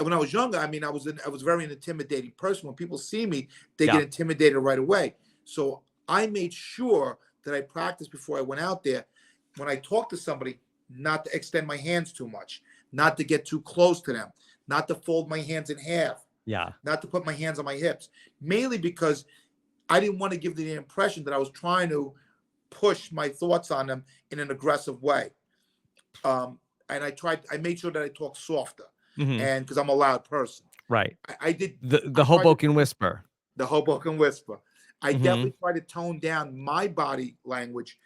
when I was younger, I mean, I was very an intimidating person. When people see me, they Yeah. get intimidated right away. So I made sure that I practiced before I went out there. When I talk to somebody, not to extend my hands too much, not to get too close to them, not to fold my hands in half, Yeah. not to put my hands on my hips, mainly because I didn't want to give the impression that I was trying to push my thoughts on them in an aggressive way. And I made sure that I talked softer, Mm-hmm. and because I'm a loud person. Right. I did The I tried to Hoboken Whisper. the Hoboken whisper. I Mm-hmm. definitely tried to tone down my body language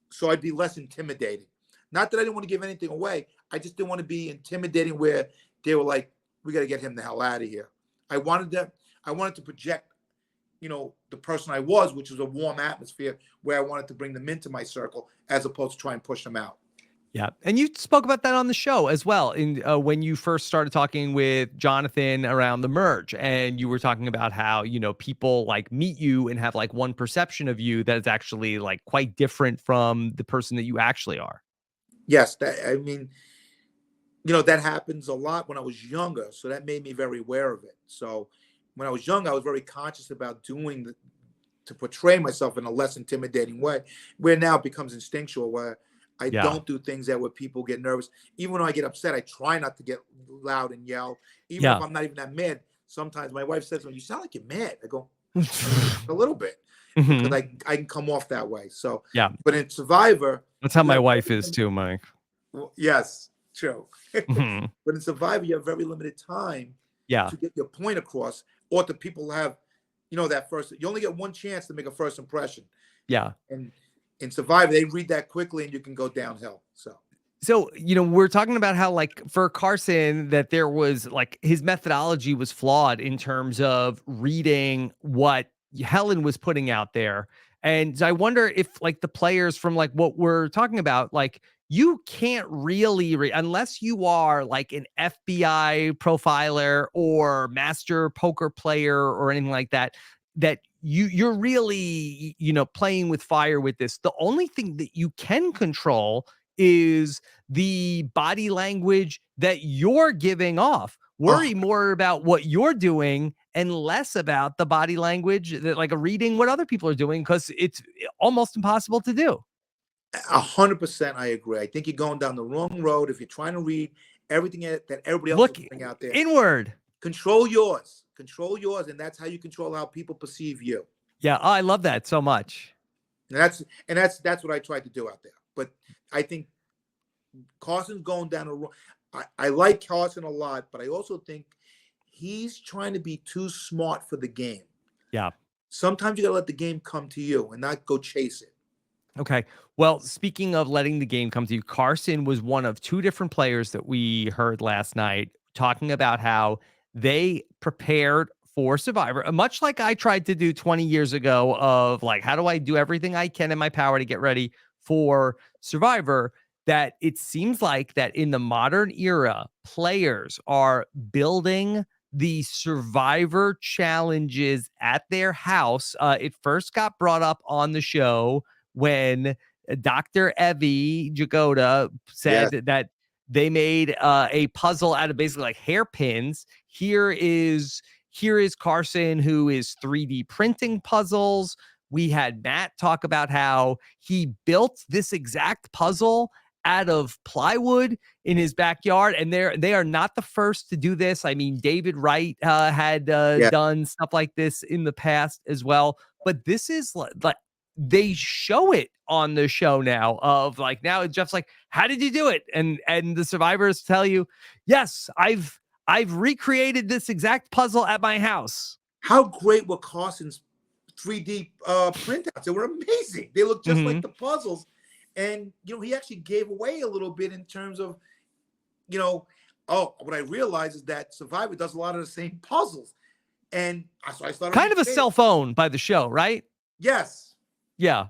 so I'd be less intimidating. Not that I didn't want to give anything away. I just didn't want to be intimidating where they were like, we got to get him the hell out of here. I wanted to project the person I was, which was a warm atmosphere where I wanted to bring them into my circle as opposed to try and push them out. Yeah. And you spoke about that on the show as well. In when you first started talking with Jonathan around the merge, and you were talking about how, people like meet you and have like one perception of you that is actually like quite different from the person that you actually are. Yes, I mean, that happens a lot when I was younger. So that made me very aware of it. So when I was young, I was very conscious about to portray myself in a less intimidating way, where now it becomes instinctual, where I Yeah. don't do things that where people get nervous. Even when I get upset, I try not to get loud and yell. Even if Yeah. I'm not even that mad, sometimes my wife says, "Well, you sound like you're mad." I go, a little bit, because Mhm. I can come off that way. So, Yeah. but in Survivor, That's how you my have wife is too, Mike. well, yes, true. Mhm. But in Survivor, you have very limited time Yeah. to get your point across, or the people have, that first. You only get one chance to make a first impression, Yeah. and in Survivor, they read that quickly, and you can go downhill. So, we're talking about how, like, for Carson, that there was like his methodology was flawed in terms of reading what Helen was putting out there. And I wonder if, like, the players from like what we're talking about, like, you can't really, unless you are like an FBI profiler or master poker player or anything like that, that you're really, playing with fire with this. The only thing that you can control is the body language that you're giving off. Oh, Worry more about what you're doing and less about the body language that like a reading what other people are doing, because it's almost impossible to do. 100%, I agree. I think you're going down the wrong road if you're trying to read everything that everybody else is Look putting out there. inward. Control yours, and that's how you control how people perceive you. Yeah, oh, I love that so much. And that's what I tried to do out there. But I think Carson's going down a wrong. I like Carson a lot, but I also think he's trying to be too smart for the game. Yeah. Sometimes you got to let the game come to you and not go chase it. Okay. Well, speaking of letting the game come to you, Carson was one of two different players that we heard last night talking about how they prepared for Survivor, much like I tried to do 20 years ago of like, how do I do everything I can in my power to get ready for Survivor? That it seems like that in the modern era, players are building the Survivor challenges at their house. It first got brought up on the show when Dr. Evie Jagoda Yes. said that they made a puzzle out of basically like hairpins. Here is Carson, who is 3D printing puzzles. We had Matt talk about how he built this exact puzzle out of plywood in his backyard, and they are not the first to do this. I mean, David Wright had Yeah. done stuff like this in the past as well, but this is like they show it on the show now of like now Jeff's like, how did you do it? And the survivors tell you, yes, I've recreated this exact puzzle at my house. How great were Carson's 3D printouts? They were amazing. They look just Mm-hmm. like the puzzles. And, he actually gave away a little bit in terms of, what I realized is that Survivor does a lot of the same puzzles. And so I started Kind of a recreating. cell phone by the show, right? Yes. Yeah.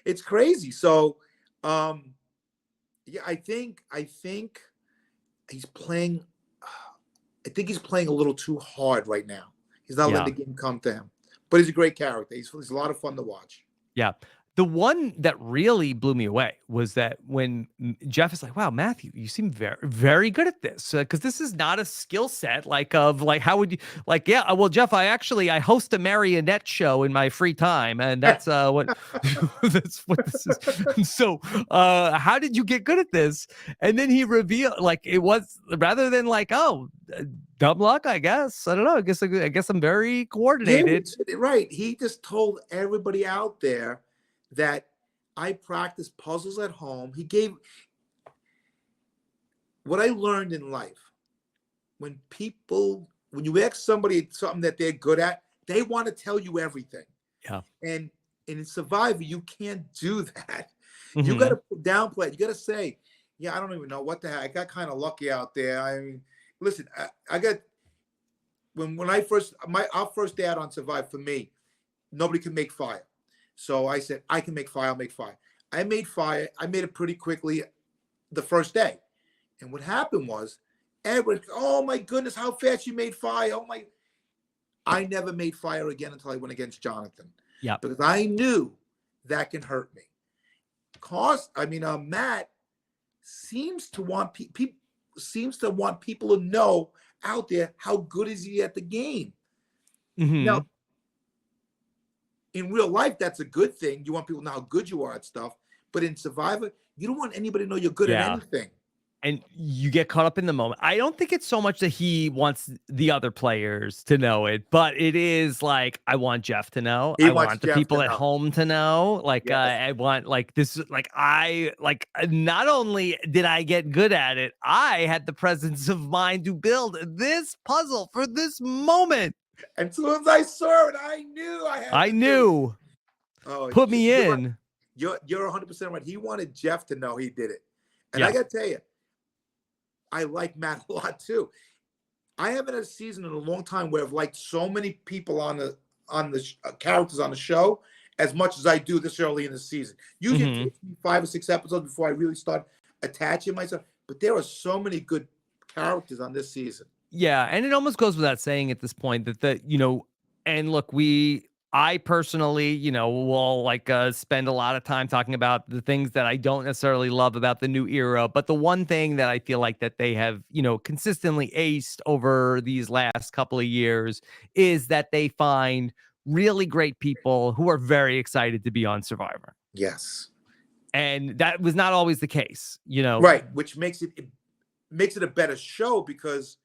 It's crazy. So, yeah, I think he's playing. I think he's playing a little too hard right now. He's not Yeah. letting the game come to him. But he's a great character. He's a lot of fun to watch. Yeah. The one that really blew me away was that when Jeff is like, wow, Matthew, you seem very, very good at this. Because this is not a skill set like of like, how would you like, yeah, well, Jeff, I host a marionette show in my free time. And that's what that's what this is. So how did you get good at this? And then he revealed like it was rather than like, oh, dumb luck, I guess. I don't know. I guess I'm very coordinated. Yeah, right. He just told everybody out there that I practice puzzles at home. He gave what I learned in life. When you ask somebody something that they're good at, they want to tell you everything. Yeah. And in Survivor, you can't do that. Mm-hmm. You got to downplay it. You got to say, yeah, I don't even know what the heck. I got kind of lucky out there. I mean, listen, I got when I first our first day out on Survive, for me, nobody could make fire. So I said, I can make fire, I'll make fire. I made fire. I made it pretty quickly the first day. And what happened was, everyone, oh my goodness, how fast you made fire. Oh my. I never made fire again until I went against Jonathan. Yeah. Because I knew that can hurt me. Matt seems to want people to know out there how good is he at the game. Mm-hmm. Now, in real life, that's a good thing. You want people to know how good you are at stuff. But in Survivor, you don't want anybody to know you're good at anything. And you get caught up in the moment. I don't think it's so much that he wants the other players to know it, but it is like, I want Jeff to know. I want the people at home to know. Like, I want, like, this, like, not only did I get good at it, I had the presence of mind to build this puzzle for this moment. And as soon as I saw it, I knew I had I knew. Oh, put me in. You're 100% right. He wanted Jeff to know he did it. And I got to tell you, I like Matt a lot too. I haven't had a season in a long time where I've liked so many people on the characters on the show as much as I do this early in the season. Usually it takes me 5 or 6 episodes before I really start attaching myself. But there are so many good characters on this season. Yeah, and it almost goes without saying at this point that and look, I personally, will like spend a lot of time talking about the things that I don't necessarily love about the new era. But the one thing that I feel like that they have, consistently aced over these last couple of years is that they find really great people who are very excited to be on Survivor. Yes. And that was not always the case, Right, which makes it a better show, because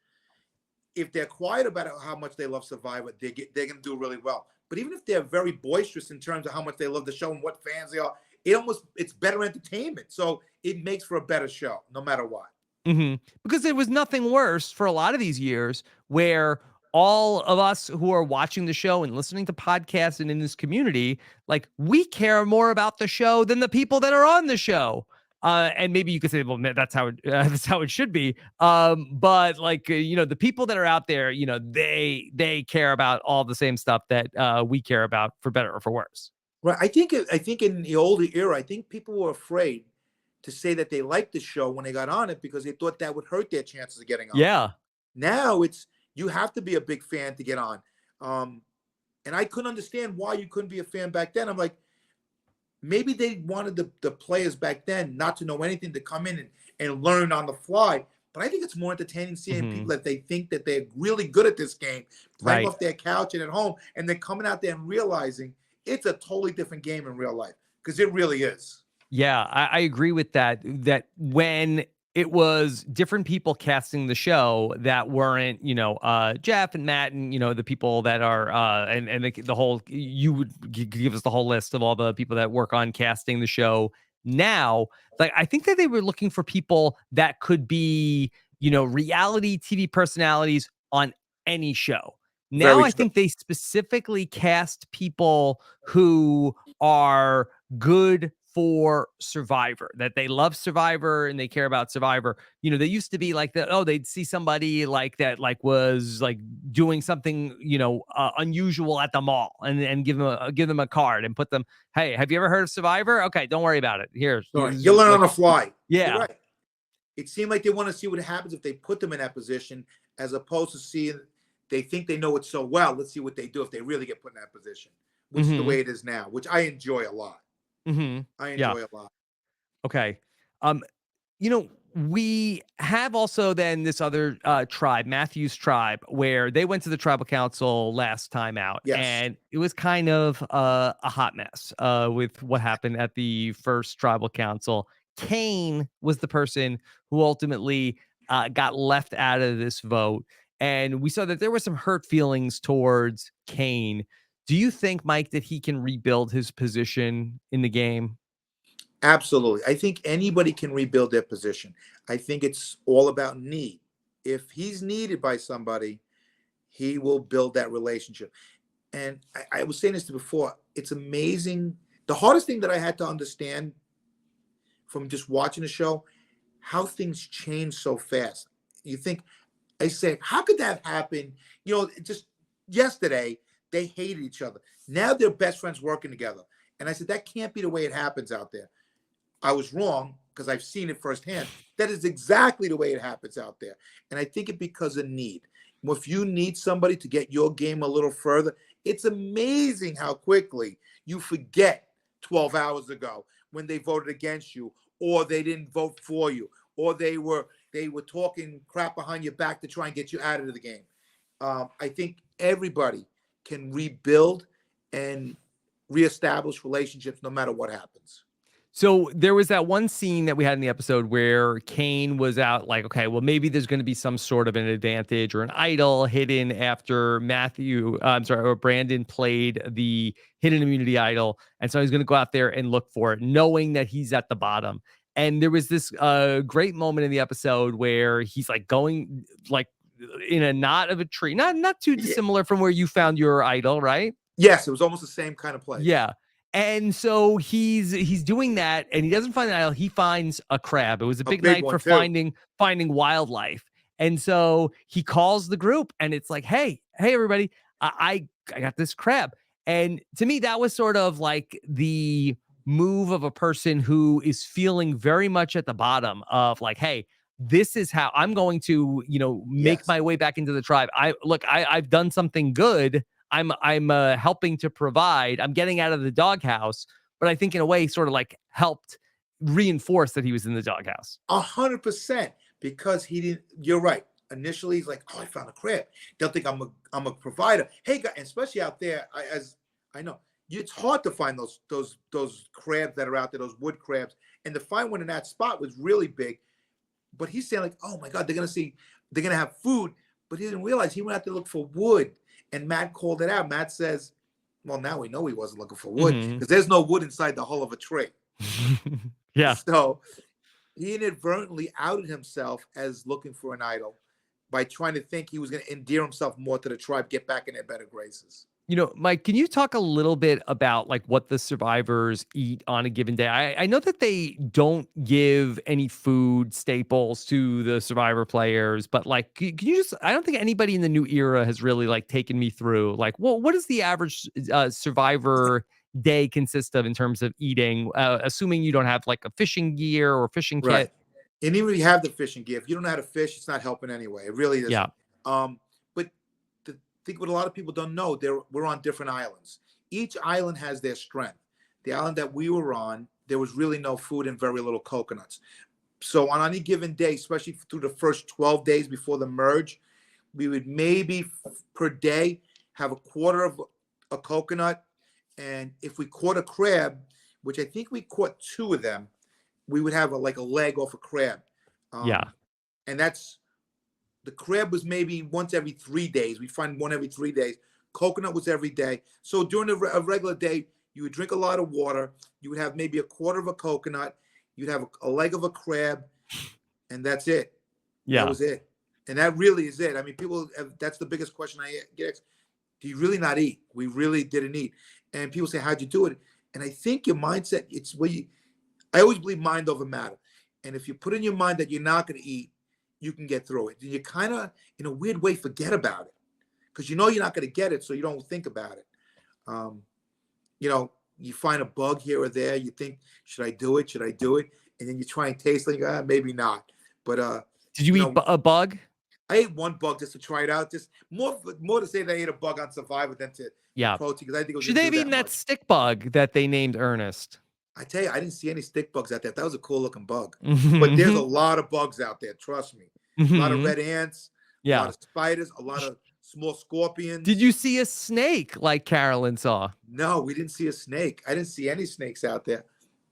if they're quiet about how much they love Survivor, they're going to do really well. But even if they're very boisterous in terms of how much they love the show and what fans they are, it's better entertainment. So it makes for a better show, no matter what. Mm-hmm. Because there was nothing worse for a lot of these years where all of us who are watching the show and listening to podcasts and in this community, like, we care more about the show than the people that are on the show. And maybe you could say, well, that's how it should be. But like, the people that are out there, they care about all the same stuff that we care about, for better or for worse. Right. I think in the older era, I think people were afraid to say that they liked the show when they got on it, because they thought that would hurt their chances of getting on. Yeah. Now you have to be a big fan to get on. And I couldn't understand why you couldn't be a fan back then. I'm like, maybe they wanted the players back then not to know anything, to come in and learn on the fly. But I think it's more entertaining seeing people that they think that they're really good at this game, playing off their couch and at home, and then coming out there and realizing it's a totally different game in real life, because it really is. Yeah, I agree with that. That when it was different people casting the show that weren't, Jeff and Matt and, the people that are, and the whole, you would give us the whole list of all the people that work on casting the show now. Like, I think that they were looking for people that could be, reality TV personalities on any show. Now, I think they specifically cast people who are good for Survivor, that they love Survivor and they care about Survivor. They used to be like that. Oh, they'd see somebody like that, like was like doing something, unusual at the mall, and give them a card and put them, hey, have you ever heard of Survivor? Okay, don't worry about it. Here, you'll learn on the fly. Yeah. You're right. It seemed like they want to see what happens if they put them in that position, as opposed to seeing they think they know it so well. Let's see what they do if they really get put in that position, which is the way it is now, which I enjoy a lot. I enjoy a lot. Okay. We have also then this other tribe, Matthew's tribe, where they went to the tribal council last time out. Yes. And it was kind of a hot mess with what happened at the first tribal council. Kane was the person who ultimately got left out of this vote. And we saw that there were some hurt feelings towards Kane. Do you think, Mike, that he can rebuild his position in the game? Absolutely. I think anybody can rebuild their position. I think it's all about need. If he's needed by somebody, he will build that relationship. And I was saying this before, it's amazing. The hardest thing that I had to understand from just watching the show, how things change so fast. You think I say, how could that happen? Just yesterday they hated each other. Now they're best friends working together. And I said, that can't be the way it happens out there. I was wrong because I've seen it firsthand. That is exactly the way it happens out there. And I think it's because of need. If you need somebody to get your game a little further, it's amazing how quickly you forget 12 hours ago when they voted against you, or they didn't vote for you, or they were talking crap behind your back to try and get you out of the game. I think everybody can rebuild and reestablish relationships no matter what happens. So there was that one scene that we had in the episode where Kane was out like, okay, well, maybe there's going to be some sort of an advantage or an idol hidden after or Brandon played the hidden immunity idol. And so he's going to go out there and look for it, knowing that he's at the bottom. And there was this great moment in the episode where he's like going like in a knot of a tree, not too dissimilar from where you found your idol, right? Yes, it was almost the same kind of place. Yeah. And so he's doing that, and he doesn't find an idol. He finds a crab. It was a big night for finding wildlife. And so he calls the group, and it's like, hey, everybody, I got this crab. And to me, that was sort of like the move of a person who is feeling very much at the bottom of like, hey, this is how I'm going to, make my way back into the tribe. I've done something good. I'm helping to provide. I'm getting out of the doghouse, but I think in a way, sort of like helped reinforce that he was in the doghouse. 100%, because he didn't. You're right. Initially, he's like, "Oh, I found a crab." They'll think I'm a provider. Hey, guys, especially out there, as I know, it's hard to find those crabs that are out there, those wood crabs, and to find one in that spot was really big. But he's saying like, "Oh my God, they're gonna have food," but he didn't realize he went out to look for wood. And Matt called it out. Matt says, well, now we know he wasn't looking for wood because there's no wood inside the hull of a tree. Yeah. So he inadvertently outed himself as looking for an idol by trying to think he was going to endear himself more to the tribe, get back in their better graces. Mike, can you talk a little bit about like what the survivors eat on a given day? I know that they don't give any food staples to the survivor players, but like, can you just, I don't think anybody in the new era has really like taken me through like, well, what does the average survivor day consist of in terms of eating, assuming you don't have like a fishing gear or fishing kit? Right. And even if you have the fishing gear, if you don't know how to fish, it's not helping anyway. It really isn't. Yeah. But I think what a lot of people don't know, we're on different islands. Each island has their strength. The island that we were on, there was really no food and very little coconuts. So on any given day, especially through the first 12 days before the merge, we would maybe per day have a quarter of a coconut. And if we caught a crab, which I think we caught 2 of them, we would have a leg off a crab. Yeah. And the crab was maybe once every 3 days. We'd find one every 3 days. Coconut was every day. So during a regular day, you would drink a lot of water. You would have maybe a quarter of a coconut. You'd have a leg of a crab, and that's it. Yeah. That was it. And that really is it. I mean, that's the biggest question I get. Do you really not eat? We really didn't eat. And people say, how'd you do it? And I think your mindset, I always believe mind over matter. And if you put in your mind that you're not going to eat, you can get through it. And you kind of, in a weird way, forget about it because you're not going to get it, so you don't think about it. You find a bug here or there, you think, should I do it? Should I do it? And then you try and taste it, and you go, maybe not. But did you eat a bug? I ate one bug just to try it out. Just more to say that I ate a bug on Survivor than to protein, because I think it was. Should they have eaten that stick bug that they named Ernest? I tell you, I didn't see any stick bugs out there. That was a cool looking bug. But there's a lot of bugs out there. Trust me. A lot of red ants. A lot of spiders. A lot of small scorpions. Did you see a snake like Carolyn saw? No, we didn't see a snake. I didn't see any snakes out there.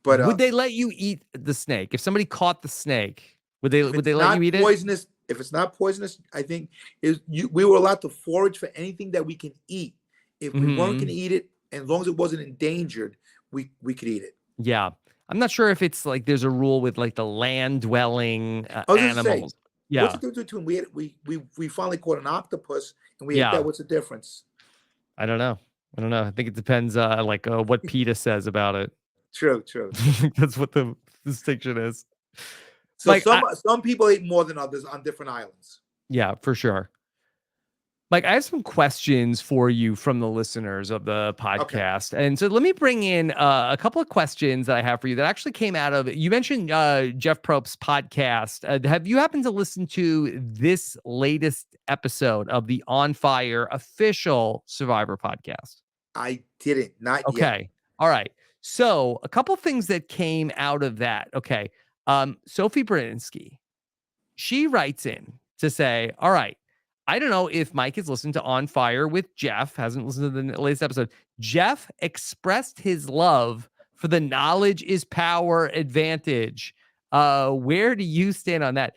But would they let you eat the snake if somebody caught the snake? Would they let you eat it? If it's not poisonous, I think we were allowed to forage for anything that we can eat. If we weren't going to eat it, and as long as it wasn't endangered, we could eat it. Yeah. I'm not sure if it's like there's a rule with like the land dwelling animals. Yeah. What's the difference between we finally caught an octopus and we ate that? What's the difference? I don't know. I think it depends what PETA says about it. True. That's what the distinction is. So some people eat more than others on different islands. Yeah, for sure. Mike, I have some questions for you from the listeners of the Okay. podcast. And so let me bring in a couple of questions that I have for you that actually came out of, you mentioned Jeff Probst's podcast. Have you happened to listen to this latest episode of the On Fire official Survivor podcast? I didn't, not yet. Okay. All right. So a couple things that came out of that. Okay. Sophie Brzezinski, she writes in to say, all right, I don't know if Mike has listened to On Fire with Jeff, hasn't listened to the latest episode. Jeff expressed his love for the knowledge is power advantage. Where do you stand on that?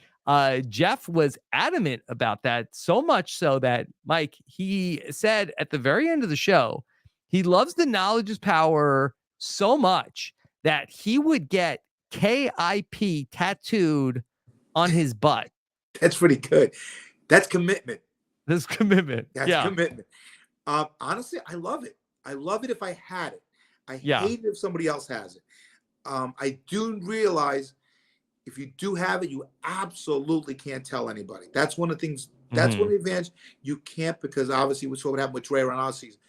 Jeff was adamant about that, so much so that, Mike, he said at the very end of the show, he loves the knowledge is power so much that he would get KIP tattooed on his butt. That's pretty good. That's commitment. This commitment. That's Yeah. commitment. Honestly, I love it. I love it if I had it. I Yeah. hate it if somebody else has it. I do realize if you do have it, you absolutely can't tell anybody. That's one of the things. That's one of the advantages. You can't, because obviously what's what happened with Dre around our season.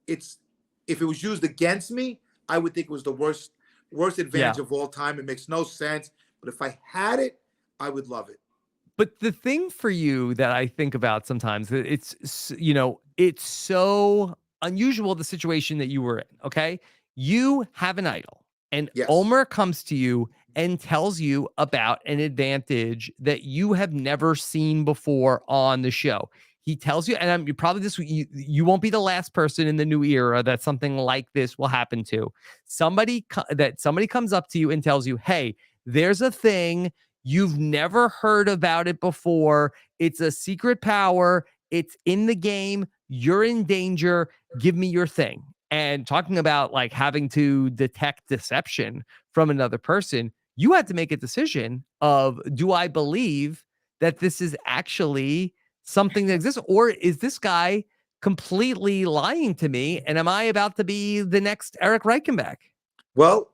It's if it was used against me, I would think it was the worst advantage of all time. It makes no sense. But if I had it, I would love it. But the thing for you that I think about sometimes, it's, you know, it's so unusual, the situation that you were in. Okay. You have an idol, and Yes. Omer comes to you and tells you about an advantage that you have never seen before on the show. He tells you, and you probably you won't be the last person in the new era that something like this will happen to. Somebody comes up to you and tells you, hey, there's a thing. You've never heard about it before. It's a secret power. It's in the game. You're in danger. Give me your thing. And talking about like having to detect deception from another person, you had to make a decision of, do I believe that this is actually something that exists, or is this guy completely lying to me? And am I about to be the next Eric Reichenbach? Well,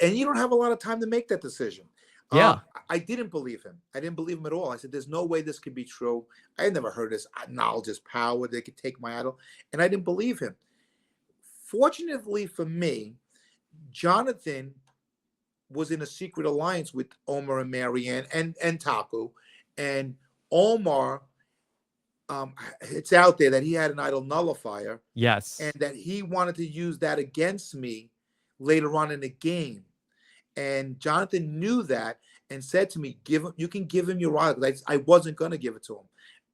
and you don't have a lot of time to make that decision. Yeah. I didn't believe him. I didn't believe him at all. I said, there's no way this could be true. I had never heard this. Knowledge is power. They could take my idol. And I didn't believe him. Fortunately for me, Jonathan was in a secret alliance with Omar and Marianne and Taku. And Omar, it's out there that he had an idol nullifier. Yes. And that he wanted to use that against me later on in the game. And Jonathan knew that and said to me, you can give him your idol. I wasn't going to give it to him.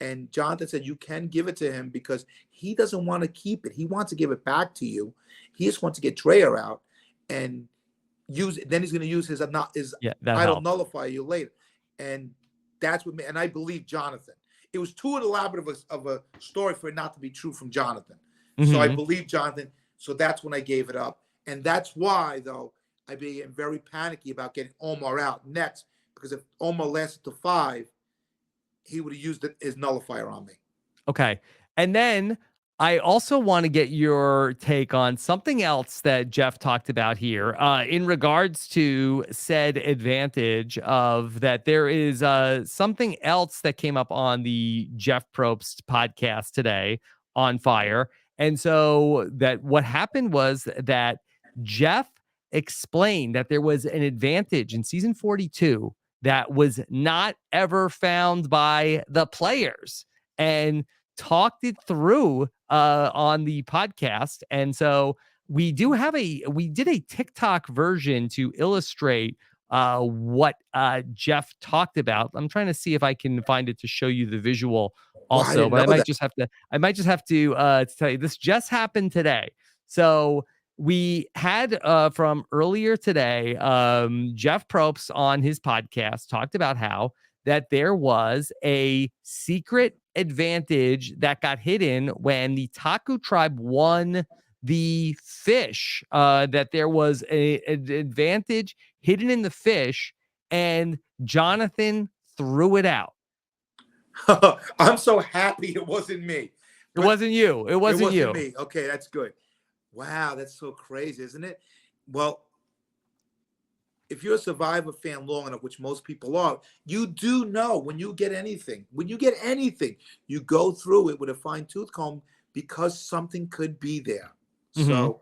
And Jonathan said, you can give it to him because he doesn't want to keep it. He wants to give it back to you. He just wants to get Dreyer out and use it. Then he's going to use his idol nullify you later. And that's what, and I believe Jonathan. It was too elaborate of a story for it not to be true from Jonathan. Mm-hmm. So I believe Jonathan. So that's when I gave it up. And that's why, though, I became very panicky about getting Omar out next, because if Omar lasted to 5, he would have used his nullifier on me. Okay. And then I also want to get your take on something else that Jeff talked about here in regards to said advantage of that. There is something else that came up on the Jeff Probst podcast today on Fire. And so that what happened was that Jeff explained that there was an advantage in season 42 that was not ever found by the players, and talked it through on the podcast. And so we did a TikTok version to illustrate what Jeff talked about. I'm trying to see if I can find it to show you the visual also, well, but I might just have to tell you this just happened today. So we had from earlier today, Jeff Probst on his podcast talked about how that there was a secret advantage that got hidden when the Taku tribe won the fish, that there was an advantage hidden in the fish, and Jonathan threw it out. I'm so happy it wasn't me. It wasn't you. It wasn't you. Me. Okay, that's good. Wow, that's so crazy, isn't it? Well, if you're a Survivor fan long enough, which most people are, you do know when you get anything, you go through it with a fine-tooth comb because something could be there. So,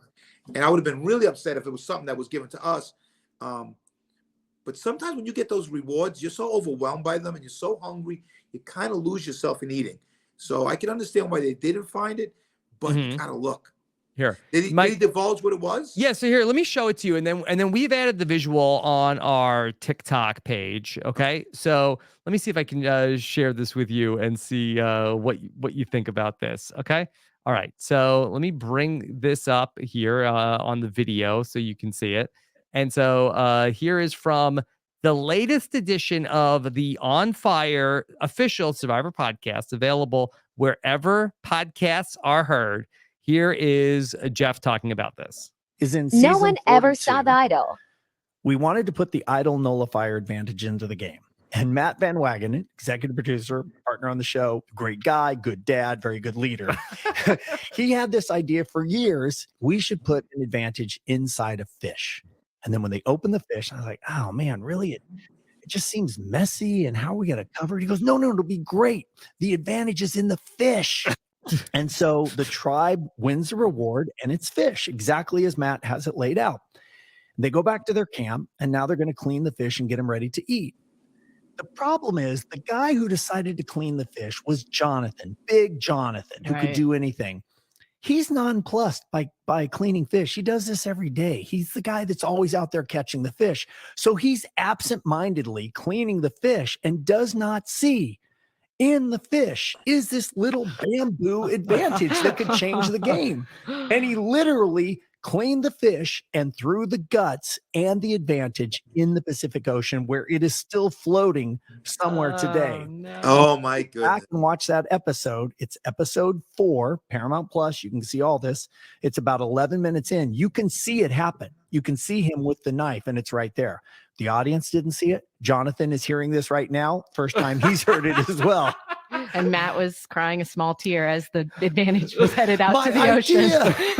and I would have been really upset if it was something that was given to us. But sometimes when you get those rewards, you're so overwhelmed by them and you're so hungry, you kind of lose yourself in eating. So I can understand why they didn't find it, but you gotta look. Here, did he divulge what it was? Yeah, so here, let me show it to you, and then we've added the visual on our TikTok page. Okay, so let me see if I can share this with you and see what you think about this. Okay, all right. So let me bring this up here on the video so you can see it. And so here is from the latest edition of the On Fire official Survivor podcast, available wherever podcasts are heard. Here is Jeff talking about this. Is in season No one 42. ever saw the idol. We wanted to put the idol nullifier advantage into the game. And Matt Van Wagenen, executive producer, partner on the show, great guy, good dad, very good leader. He had this idea for years. We should put an advantage inside a fish. And then when they open the fish, I was like, oh man, really? It just seems messy. And how are we going to cover it? He goes, no, it'll be great. The advantage is in the fish. And so the tribe wins the reward and it's fish, exactly as Matt has it laid out. They go back to their camp and now they're going to clean the fish and get them ready to eat. The problem is the guy who decided to clean the fish was Jonathan, big Jonathan, who could do anything. He's nonplussed by cleaning fish. He does this every day. He's the guy that's always out there catching the fish. So he's absent-mindedly cleaning the fish and does not see in the fish is this little bamboo advantage that could change the game. And he literally cleaned the fish and threw the guts and the advantage in the Pacific Ocean, where it is still floating somewhere today. No. Oh my goodness. Back and watch that episode. It's episode 4, Paramount Plus. You can see all this. It's about 11 minutes in. You can see it happen. You can see him with the knife and it's right there. The audience didn't see it. Jonathan is hearing this right now. First time he's heard it as well. And Matt was crying a small tear as the advantage was headed out to the ocean.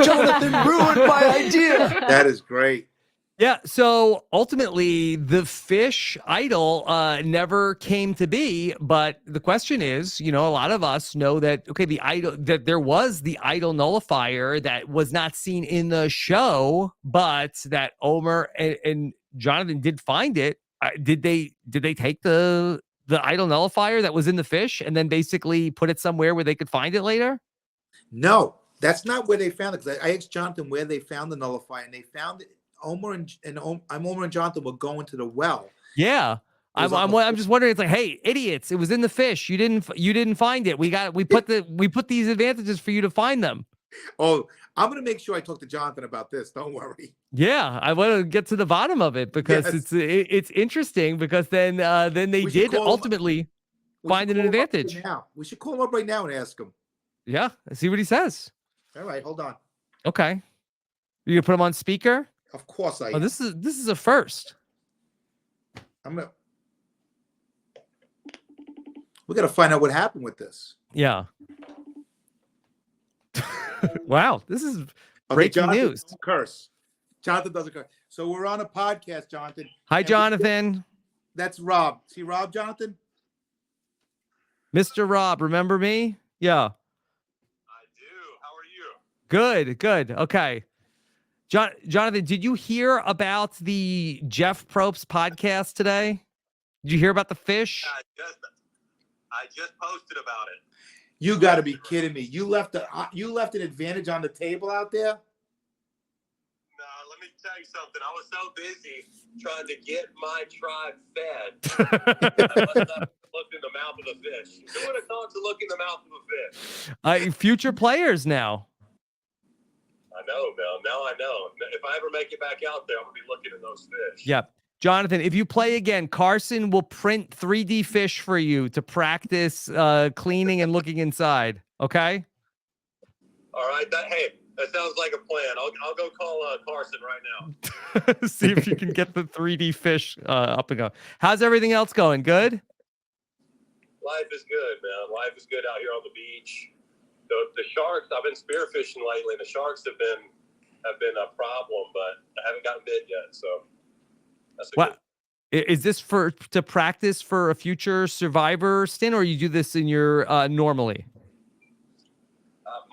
Jonathan ruined my idea. That is great. Yeah, so ultimately the fish idol never came to be, but the question is, a lot of us know that the idol, that there was the idol nullifier that was not seen in the show, but that Omer and Jonathan did find it. Did they take the idol nullifier that was in the fish and then basically put it somewhere where they could find it later? No, that's not where they found it. Because I asked Jonathan where they found the nullifier, and they found it. Omer and Jonathan were going to the well. Yeah, I'm just wondering. It's like, hey, idiots! It was in the fish. You didn't find it. We put these advantages for you to find them. Oh, I'm gonna make sure I talk to Jonathan about this. Don't worry. Yeah, I want to get to the bottom of it because it's interesting because then they did ultimately find an advantage. We should call him up right now and ask him. Yeah, see what he says. All right, hold on. Okay, you gonna put him on speaker? Of course I am. Oh, this is a first. We got to find out what happened with this. Yeah. Wow, this is breaking news. Curse. Jonathan doesn't curse. So we're on a podcast, Jonathan. Hi, Jonathan. That's Rob. See Rob, Jonathan? Mr. Rob, remember me? Yeah. I do. How are you? Good. Okay. Jonathan, did you hear about the Jeff Probst podcast today? Did you hear about the fish? I just posted about it. You got to be kidding me. You left an advantage on the table out there? No, let me tell you something. I was so busy trying to get my tribe fed. I must not look in the mouth of a fish. Who would have thought to look in the mouth of a fish? Future players now. I know, Mel. Now I know. If I ever make it back out there, I'm going to be looking at those fish. Yep. Jonathan, if you play again, Carson will print 3D fish for you to practice cleaning and looking inside. Okay? All right. That sounds like a plan. I'll go call Carson right now. See if you can get the 3D fish up and go. How's everything else going? Good? Life is good, man. Life is good out here on the beach. The sharks, I've been spearfishing lately, and the sharks have been a problem, but I haven't gotten bit yet. So That's a What is this to practice for a future Survivor stint, or you do this in your normally?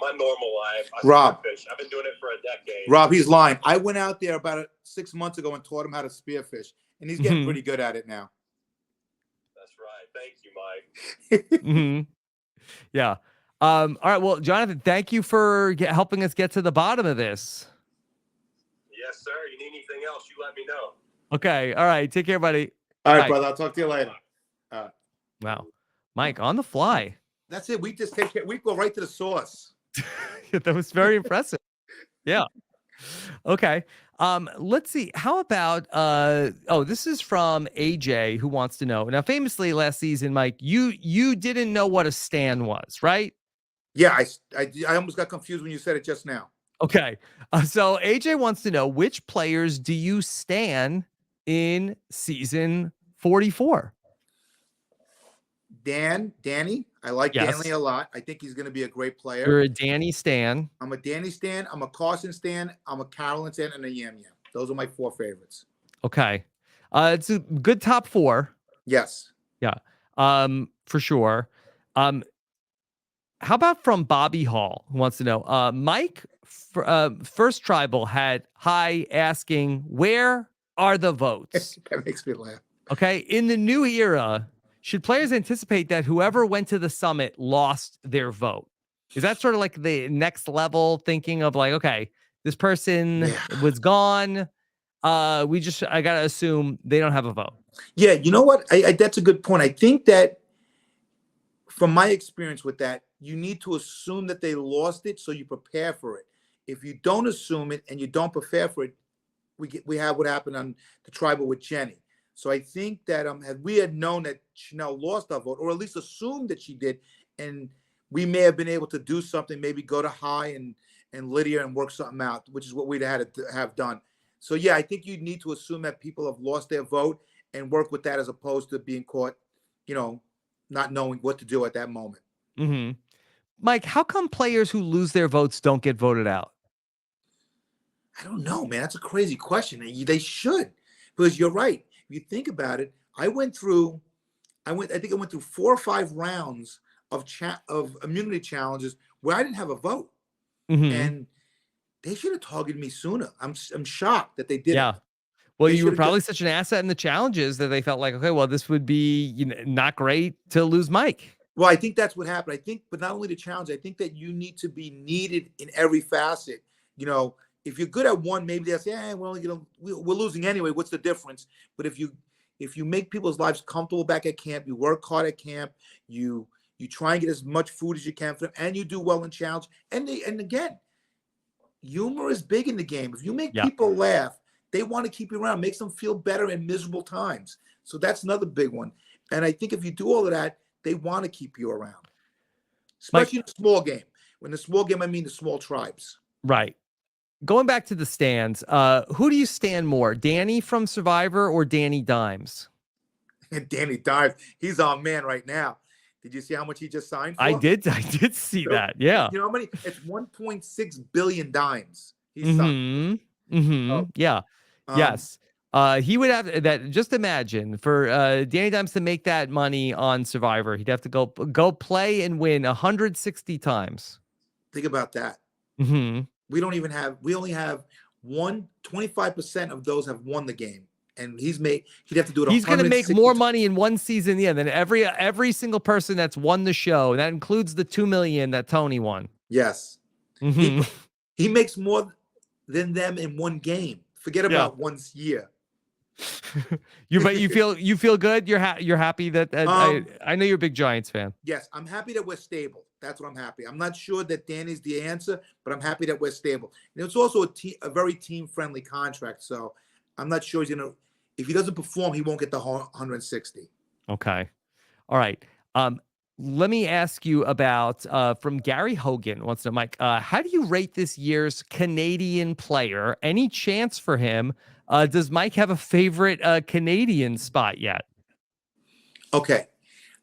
my normal life. I Rob. spearfish. I've been doing it for a decade. Rob, he's lying. I went out there about 6 months ago and taught him how to spearfish, and he's getting Mhm. pretty good at it now. That's right. Thank you, Mike. Yeah. All right. Well, Jonathan, thank you for helping us get to the bottom of this. Yes, sir. You need anything else, you let me know. Okay. All right. Take care, buddy. All right, Bye. brother. I'll talk to you later. Wow. Mike, on the fly. That's it. We just take care. We go right to the source. That was very impressive. Yeah. Okay. Let's see. How about this is from AJ, who wants to know. Now, famously last season, Mike, you didn't know what a stan was, right? Yeah, I almost got confused when you said it just now. Okay. So AJ wants to know, which players do you stan in season 44? Danny. I like Yes. Danny a lot. I think he's going to be a great player. You're a Danny stan. I'm a Danny stan. I'm a Carson stan. I'm a Carolyn stan, and a Yam Yam. Those are my 4 favorites. Okay. It's a good top 4. Yes. Yeah. For sure. How about from Bobby Hall, who wants to know, Mike, first tribal had hi asking, where are the votes? That makes me laugh. Okay. In the new era, should players anticipate that whoever went to the summit lost their vote? Is that sort of like the next level thinking of like, okay, this person was gone. I got to assume they don't have a vote. Yeah. You know what? That's a good point. I think that from my experience with that, you need to assume that they lost it so you prepare for it. If you don't assume it and you don't prepare for it, we have what happened on the tribal with Jenny. So I think that had we had known that Chanel lost our vote, or at least assumed that she did, and we may have been able to do something, maybe go to High and Lydia and work something out, which is what we'd had to have done. So yeah, I think you need to assume that people have lost their vote and work with that as opposed to being caught, not knowing what to do at that moment. Mm-hmm. Mike, how come players who lose their votes don't get voted out? I don't know, man. That's a crazy question. They should, because you're right. If you think about it, I think I went through 4 or 5 rounds of immunity challenges where I didn't have a vote, and they should have targeted me sooner. I'm shocked that they didn't. Yeah. Well, you were probably such an asset in the challenges that they felt like, okay, well, this would be not great to lose Mike. Well, I think that's what happened. I think, but not only the challenge, I think that you need to be needed in every facet. If you're good at one, maybe they'll say, well, we're losing anyway. What's the difference? But if you make people's lives comfortable back at camp, you work hard at camp, you try and get as much food as you can for them, and you do well in challenge. And again, humor is big in the game. If you make people laugh, they want to keep you around, makes them feel better in miserable times. So that's another big one. And I think if you do all of that, they want to keep you around, especially in the small game. When the small game, I mean the small tribes. Right. Going back to the stands, who do you stand more, Danny from Survivor or Danny Dimes? Danny Dimes, he's our man right now. Did you see how much he just signed for? I did see that. Yeah. You know how many? It's 1.6 billion dimes. He's signed. Yeah. Yes. He would have that. Just imagine for Danny Dimes to make that money on Survivor, he'd have to go play and win 160 times. Think about that. We only have 25% of those have won the game, and he'd have to do it. He's going to make more money in one season, than every single person that's won the show. That includes the 2 million that Tony won. Yes. He makes more than them in one game. Forget about 1 year. You feel good. You're happy that I know you're a big Giants fan. Yes, I'm happy that we're stable. That's what I'm happy. I'm not sure that Danny's the answer, but I'm happy that we're stable. And it's also a very team-friendly contract, so I'm not sure if he doesn't perform, he won't get the 160. Okay, all right. Let me ask you about from Gary Hogan wants to know, Mike, how do you rate this year's Canadian player? Any chance for him? Does Mike have a favorite Canadian spot yet? Okay.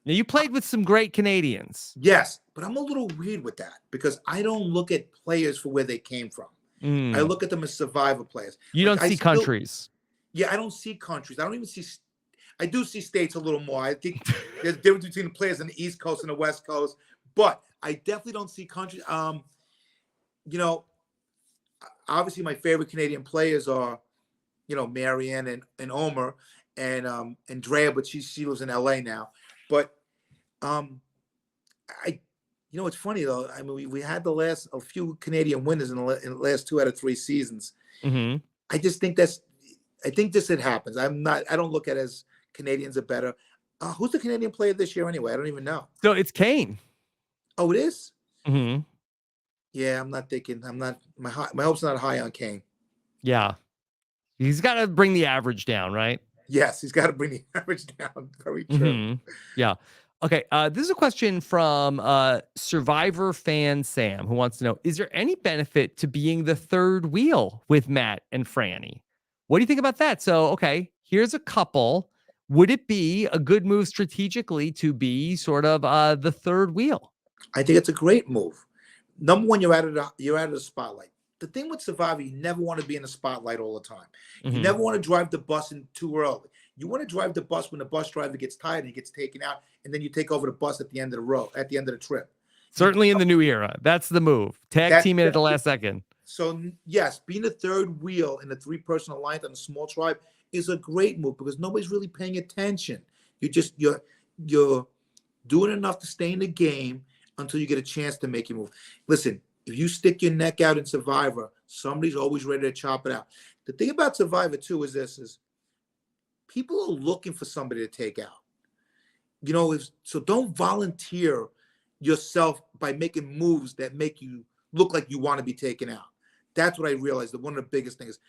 Now, you played with some great Canadians. Yes, but I'm a little weird with that because I don't look at players for where they came from. I look at them as survivor players. You don't see countries. Yeah, I don't see countries. I don't even see. I do see states a little more. I think there's a difference between the players on the East Coast and the West Coast, but I definitely don't see countries. You know, obviously my favorite Canadian players are, Marianne and Omer and Drea, but she lives in LA now. But I it's funny though. I mean, we had a few Canadian winners in the last 2 out of 3 seasons. Mm-hmm. I just think I think it happens. I don't look at it as Canadians are better. Who's the Canadian player this year anyway? I don't even know. So it's Kane. Oh, it is? Mm-hmm. Yeah, I'm not thinking. I'm not. My hopes not high on Kane. Yeah. He's got to bring the average down, right? Yes, he's got to bring the average down. Very true. Mm-hmm. Yeah. Okay. This is a question from Survivor fan Sam, who wants to know, is there any benefit to being the third wheel with Matt and Franny? What do you think about that? So, okay, here's a couple. Would it be a good move strategically to be sort of the third wheel? I think it's a great move. Number one, you're out of the spotlight. The thing with Survivor, you never want to be in the spotlight all the time. You Mhm. never want to drive the bus in too early. You want to drive the bus when the bus driver gets tired and he gets taken out, and then you take over the bus at the end of the trip. Certainly in the new era. That's the move. Tag team in at the last second. So yes, being the third wheel in a 3-person alliance on a small tribe is a great move because nobody's really paying attention. You're doing enough to stay in the game until you get a chance to make your move. Listen, if you stick your neck out in Survivor, somebody's always ready to chop it out. The thing about Survivor too is people are looking for somebody to take out. So don't volunteer yourself by making moves that make you look like you want to be taken out. That's what I realized that one of the biggest things is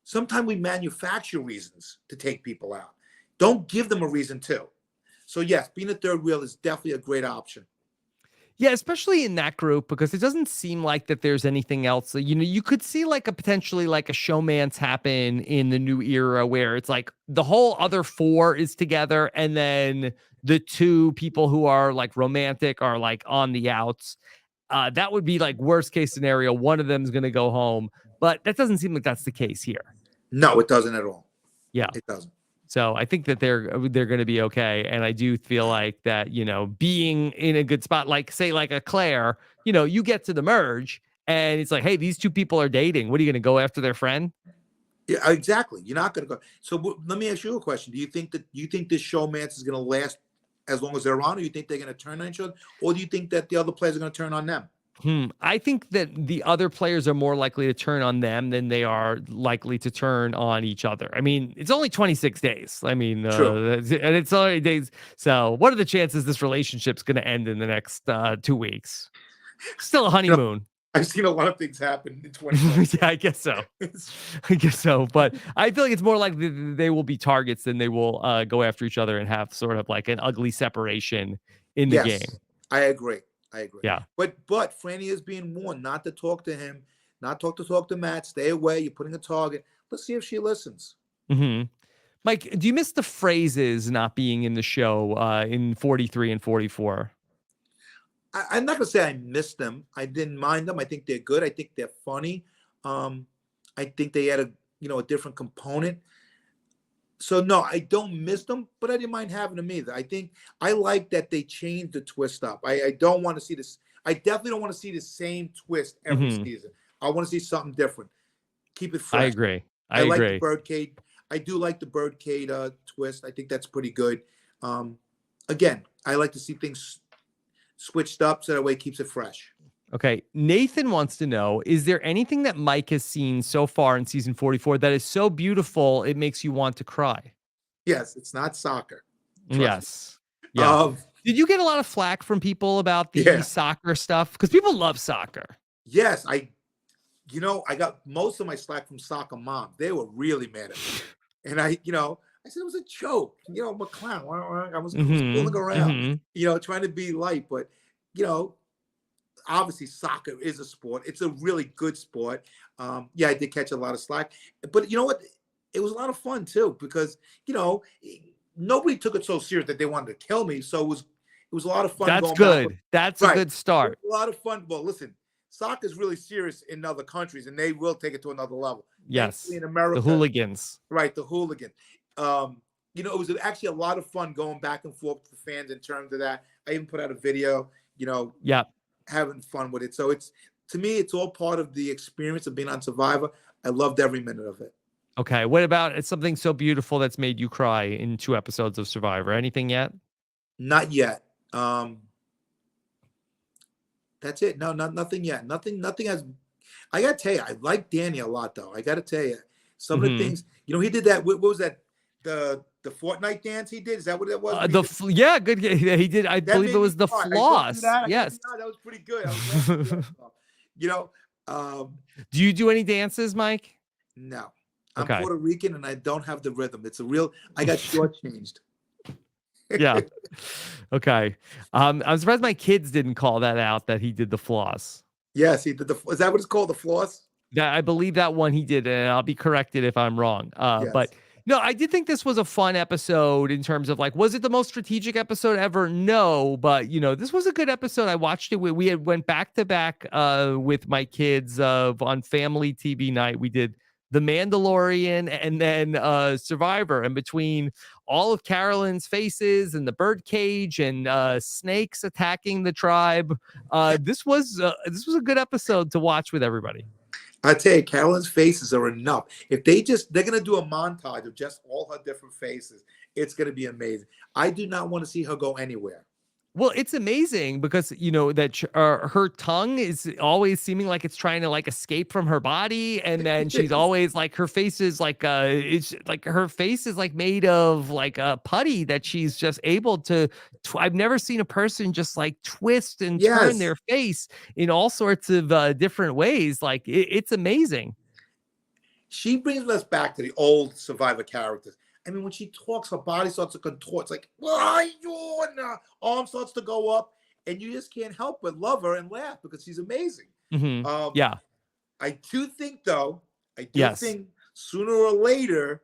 sometimes we manufacture reasons to take people out. Don't give them a reason to. So yes, being a third wheel is definitely a great option. Yeah, especially in that group, because it doesn't seem like that there's anything else. You could see like a potentially like a showmance happen in the new era where it's like the whole other 4 is together and then the 2 people who are like romantic are like on the outs. That would be like worst case scenario. One of them is going to go home, but that doesn't seem like that's the case here. No, it doesn't at all. Yeah, it doesn't. So I think that they're going to be okay. And I do feel like that, being in a good spot, like say like a Claire, you get to the merge and it's like, hey, these 2 people are dating. What are you going to go after their friend? Yeah, exactly. You're not going to go. So let me ask you a question. Do you think this showmance is going to last as long as they're on, or you think they're going to turn on each other, or do you think that the other players are going to turn on them? I think that the other players are more likely to turn on them than they are likely to turn on each other. I mean, it's only 26 days. I mean, and it's only days. So what are the chances this relationship's going to end in the next 2 weeks? Still a honeymoon. I've seen a lot of things happen in 2020. Yeah, I guess so. But I feel like it's more likely they will be targets than they will go after each other and have sort of like an ugly separation in the game. I agree. Yeah. But Franny is being warned not to talk to him, not talk to Matt. Stay away. You're putting a target. Let's see if she listens. Mm-hmm. Mike, do you miss the phrases not being in the show in 43 and 44? I'm not gonna say I missed them. I didn't mind them. I think they're good. I think they're funny. I think they had a different component. So no, I don't miss them, but I didn't mind having them either. I think I like that they changed the twist up. I don't want to see this. I definitely don't want to see the same twist every season. I want to see something different. Keep it fresh. I agree. I like the Birdcade. I do like the Birdcade twist. I think that's pretty good. Again, I like to see things switched up so that way it keeps it fresh. Okay. Nathan wants to know, is there anything that Mike has seen so far in season 44 that is so beautiful it makes you want to cry? Yes, it's not soccer. Yes. Yeah. Did you get a lot of flack from people about the soccer stuff? Because people love soccer. Yes, I got most of my slack from soccer mom. They were really mad at me. And I said it was a joke. I'm a clown. I was fooling around, trying to be light. But, obviously soccer is a sport. It's a really good sport. I did catch a lot of slack. But you know what? It was a lot of fun, too, because, nobody took it so serious that they wanted to kill me. So it was a lot of fun. That's good. That's a good start. A lot of fun. Well, listen, soccer is really serious in other countries, and they will take it to another level. Yes. Thankfully in America, The hooligans. right? The hooligan. It was actually a lot of fun going back and forth with the fans in terms of that. I even put out a video, Yeah. having fun with it. So to me, it's all part of the experience of being on Survivor. I loved every minute of it. Okay. What about something so beautiful that's made you cry in 2 episodes of Survivor? Anything yet? Not yet. That's it. No, nothing yet. Nothing has. I gotta tell you, I like Danny a lot, though. I gotta tell you, some of the things. He did that. What was that? The Fortnite dance he did. Is that what it was? Yeah, good. He did. I That believe it made was me the cry. I floss. that. Yes. That was pretty good. I was laughing my ass off. Do you do any dances, Mike? No, I'm Okay. Puerto Rican and I don't have the rhythm. It's a real. I got shortchanged. Yeah. Okay. I'm surprised my kids didn't call that out, that he did the floss. Yes, he did is that what it's called? The floss? That I believe that one he did, and I'll be corrected if I'm wrong. Yes. But no, I did think this was a fun episode in terms of, like, was it the most strategic episode ever? No, but this was a good episode. I watched it. We had went back to back with my kids on family TV night. We did The Mandalorian and then Survivor, and between all of Carolyn's faces and the bird cage and snakes attacking the tribe, this was a good episode to watch with everybody. I tell you, Carolyn's faces are enough. If they're going to do a montage of just all her different faces, it's going to be amazing. I do not want to see her go anywhere. Well, it's amazing because that her tongue is always seeming like it's trying to like escape from her body, and then she's always like, her face is like it's like her face is like made of like a putty that she's just able to. I've never seen a person just like twist and turn their face in all sorts of different ways. Like it's amazing. She brings us back to the old Survivor characters. I mean, when she talks, her body starts to contort. It's like, why you? And her arm starts to go up, and you just can't help but love her and laugh because she's amazing. Yeah. I do think, though, think sooner or later,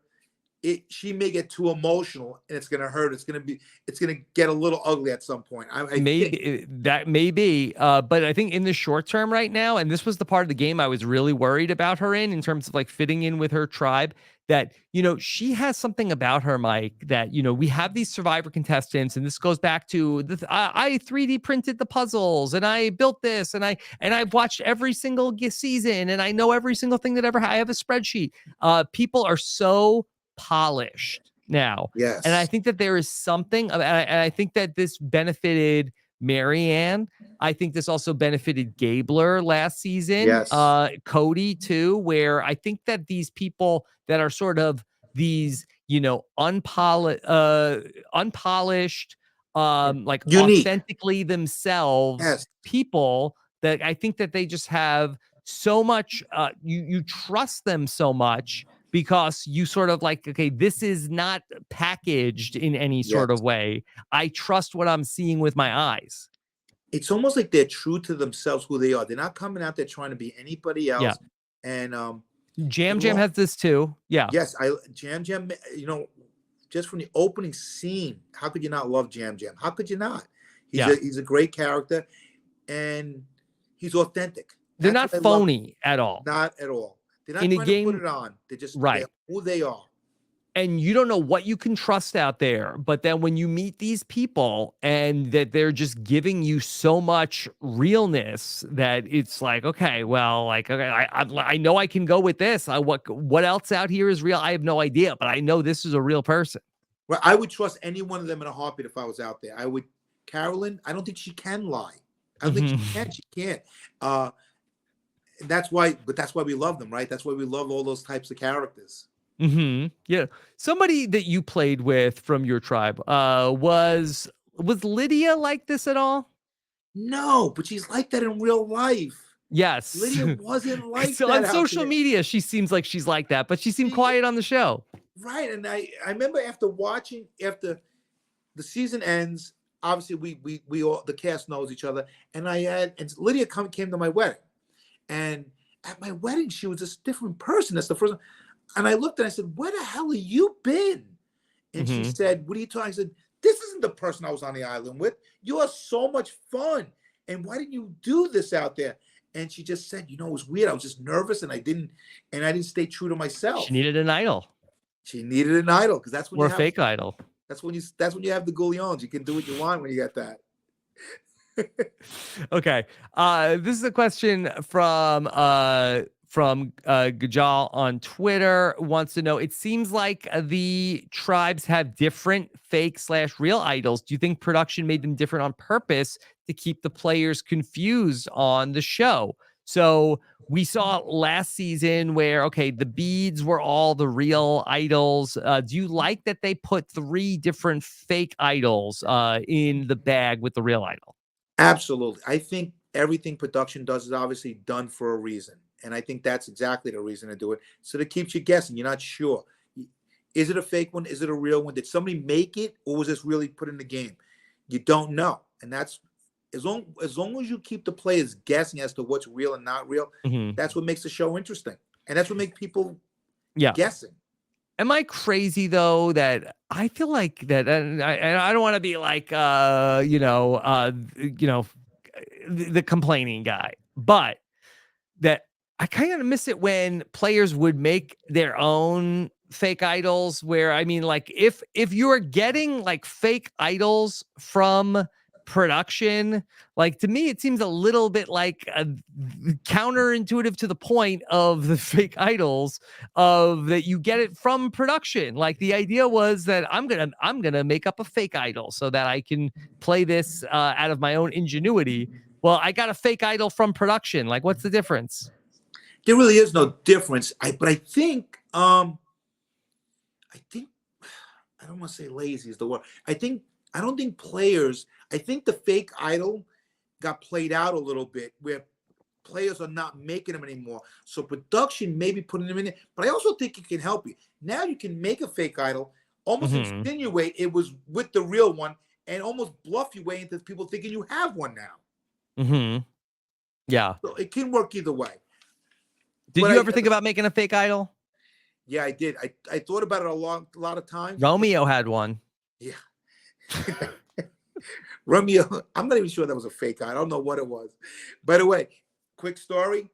she may get too emotional, and it's going to hurt. It's going to get a little ugly at some point. That may be, but I think in the short term right now, and this was the part of the game I was really worried about her in terms of like fitting in with her tribe, that, she has something about her, Mike, that, we have these Survivor contestants, and this goes back to I 3D printed the puzzles, and I built this, and I've watched every single season, and I know every single thing that ever I have a spreadsheet. People are so polished now. Yes. And I think that there is something, and I think that this benefited Marianne. I think this also benefited Gabler last season. Yes. Cody too, where I think that these people that are sort of these, unpolished, like unique, authentically themselves people, that I think that they just have so much, you trust them so much because you sort of like, okay, this is not packaged in any sort of way. I trust what I'm seeing with my eyes. It's almost like they're true to themselves, who they are. They're not coming out there trying to be anybody else. Yeah. And Jam has this too. Yeah. Yes, Jam, just from the opening scene, how could you not love Jam? How could you not? He's a great character, and he's authentic. They're not phony at all. Not at all. They're not in trying a game, to put it on. They're just who they are. And you don't know what you can trust out there. But then when you meet these people and that they're just giving you so much realness that it's like, okay, well, like, okay, I know I can go with this. What else out here is real? I have no idea, but I know this is a real person. Well, I would trust any one of them in a heartbeat if I was out there. I would. Carolyn, I don't think she can lie. I don't think she can. She can't. That's why we love them, right? That's why we love all those types of characters. Yeah. Somebody that you played with from your tribe, was Lydia like this at all? No, but she's like that in real life. Yes. Lydia wasn't like so that. On social media, she seems like she's like that, but she seemed quiet on the show. Right. And I remember after the season ends, obviously we all, the cast knows each other. And Lydia came to my wedding. And at my wedding, she was this different person. That's the first time. And I looked and I said, where the hell have you been? And she said, what are you talking? I said, this isn't the person I was on the island with. You are so much fun. And why didn't you do this out there? And she just said, it was weird. I was just nervous, and I didn't stay true to myself. She needed an idol. She needed an idol, because that's when Or you a have fake idol. That's when you have the goulions. You can do what you want when you get that. Okay. This is a question from Gajal on Twitter. Wants to know, it seems like the tribes have different fake/real idols. Do you think production made them different on purpose to keep the players confused on the show? So we saw last season where, okay, the beads were all the real idols. Do you like that they put 3 different fake idols in the bag with the real idol? Absolutely. I think everything production does is obviously done for a reason. And I think that's exactly the reason to do it. So that keeps you guessing. You're not sure. Is it a fake one? Is it a real one? Did somebody make it, or was this really put in the game? You don't know. And that's as long as you keep the players guessing as to what's real and not real, that's what makes the show interesting. And that's what makes people guessing. Am I crazy though that I feel like that, and I don't want to be like the complaining guy, but that I kind of miss it when players would make their own fake idols, where, I mean, like if you're getting like fake idols from production, like, to me it seems a little bit like counterintuitive to the point of the fake idols, of that you get it from production. Like, the idea was that I'm gonna make up a fake idol so that I can play this out of my own ingenuity. Well, I got a fake idol from production. Like, what's the difference? There really is no difference. But I think I don't want to say lazy is the word. I don't think players. I think the fake idol got played out a little bit, where players are not making them anymore. So production may be putting them in there. But I also think it can help you. Now you can make a fake idol, almost insinuate it was with the real one, and almost bluff your way into people thinking you have one now. Yeah. So it can work either way. Did you ever think about making a fake idol? Yeah, I did. I thought about it a lot of times. Romeo had one. Yeah. Romeo, I'm not even sure that was a fake idol. I don't know what it was. By the way, quick story.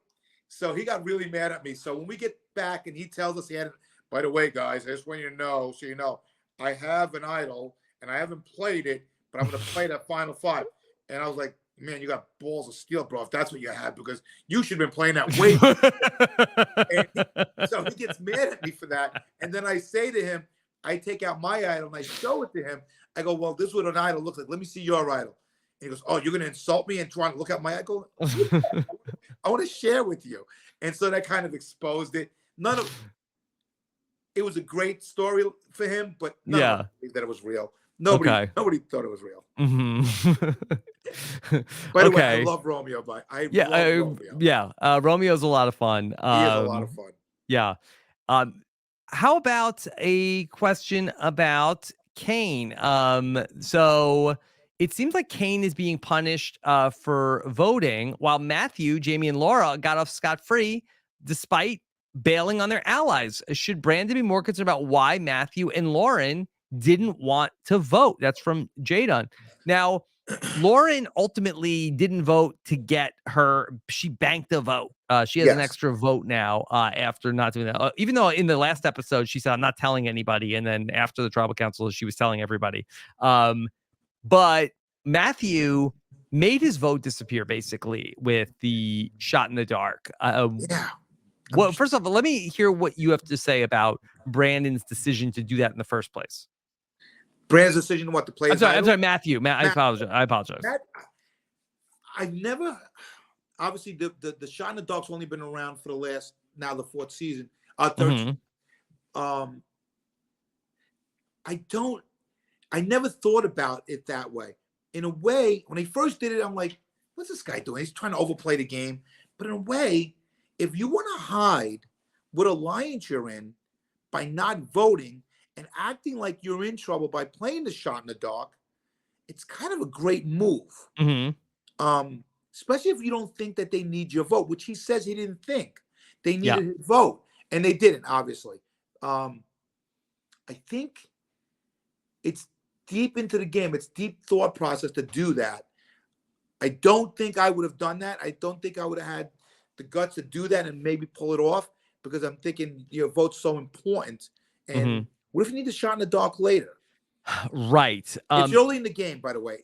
So he got really mad at me. So when we get back and he tells us he had it, by the way, guys, I just want you to know, so you know, I have an idol and I haven't played it, but I'm going to play that Final 5. And I was like, man, you got balls of steel, bro, if that's what you have, because you should have been playing that way. So he gets mad at me for that. And then I say to him, I take out my idol and I show it to him. I go, well, this is what an idol looks like. Let me see your idol. And he goes, oh, you're going to insult me and try to look at my idol? I want to share with you. And so that kind of exposed it. It was a great story for him, but none of us believed that it was real. Nobody thought it was real. By the way, I love Romeo. Romeo's a lot of fun. He is a lot of fun. Yeah. How about a question about Kane? So it seems like Kane is being punished for voting, while Matthew, Jamie, and Laura got off scot-free despite bailing on their allies. Should Brandon be more concerned about why Matthew and Lauren didn't want to vote? That's from Jadon. Now, Lauren ultimately didn't vote to get she banked a vote. She has an extra vote now after not doing that. Even though in the last episode, she said, I'm not telling anybody. And then after the tribal council, she was telling everybody. But Matthew made his vote disappear, basically, with the shot in the dark. Well, first of all, let me hear what you have to say about Brandon's decision to do that in the first place. Brandon's decision to to play. I'm sorry, Matthew. I apologize. I've never. Obviously, the shot in the dark's only been around for the fourth season. Third. I never thought about it that way. In a way, when he first did it, I'm like, what's this guy doing? He's trying to overplay the game. But in a way, if you want to hide what alliance you're in by not voting and acting like you're in trouble by playing the shot in the dark, it's kind of a great move. Especially if you don't think that they need your vote, which he says he didn't think. They needed his vote, and they didn't, obviously. I think it's deep into the game. It's deep thought process to do that. I don't think I would have done that. I don't think I would have had the guts to do that and maybe pull it off, because I'm thinking your vote's so important. And what if you need a shot in the dark later? Right. It's early in the game, by the way.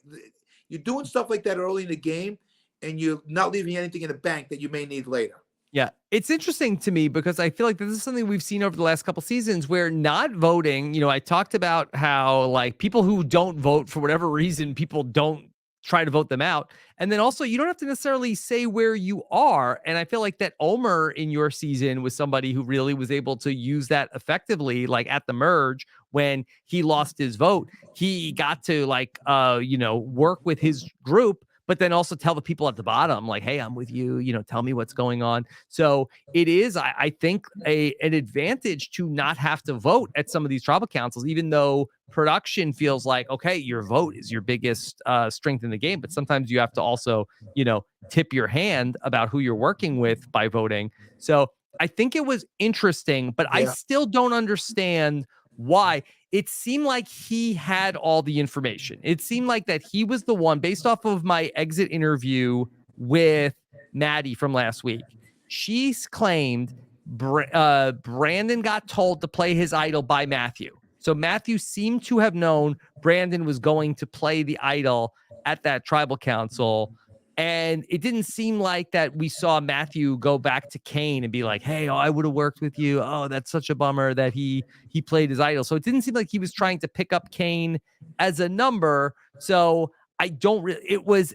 You're doing stuff like that early in the game, and you're not leaving anything in the bank that you may need later. Yeah, it's interesting to me because I feel like this is something we've seen over the last couple seasons where not voting, you know, I talked about how like people who don't vote for whatever reason, people don't try to vote them out. And then also you don't have to necessarily say where you are. And I feel like that Omer in your season was somebody who really was able to use that effectively, like at the merge when he lost his vote, he got to like, you know, work with his group, but then also tell the people at the bottom, like, hey, I'm with you, you know, tell me what's going on. So it is, I think, an advantage to not have to vote at some of these tribal councils, even though production feels like, okay, your vote is your biggest strength in the game. But sometimes you have to also, you know, tip your hand about who you're working with by voting. So I think it was interesting, but I still don't understand why. It seemed like he had all the information. It seemed like that he was the one, based off of my exit interview with Maddie from last week. She's claimed Brandon got told to play his idol by Matthew. So Matthew seemed to have known Brandon was going to play the idol at that tribal council. And it didn't seem like that we saw Matthew go back to Kane and be like, hey, I would have worked with you. Oh, that's such a bummer that he played his idol. So it didn't seem like he was trying to pick up Kane as a number. So I don't really, it was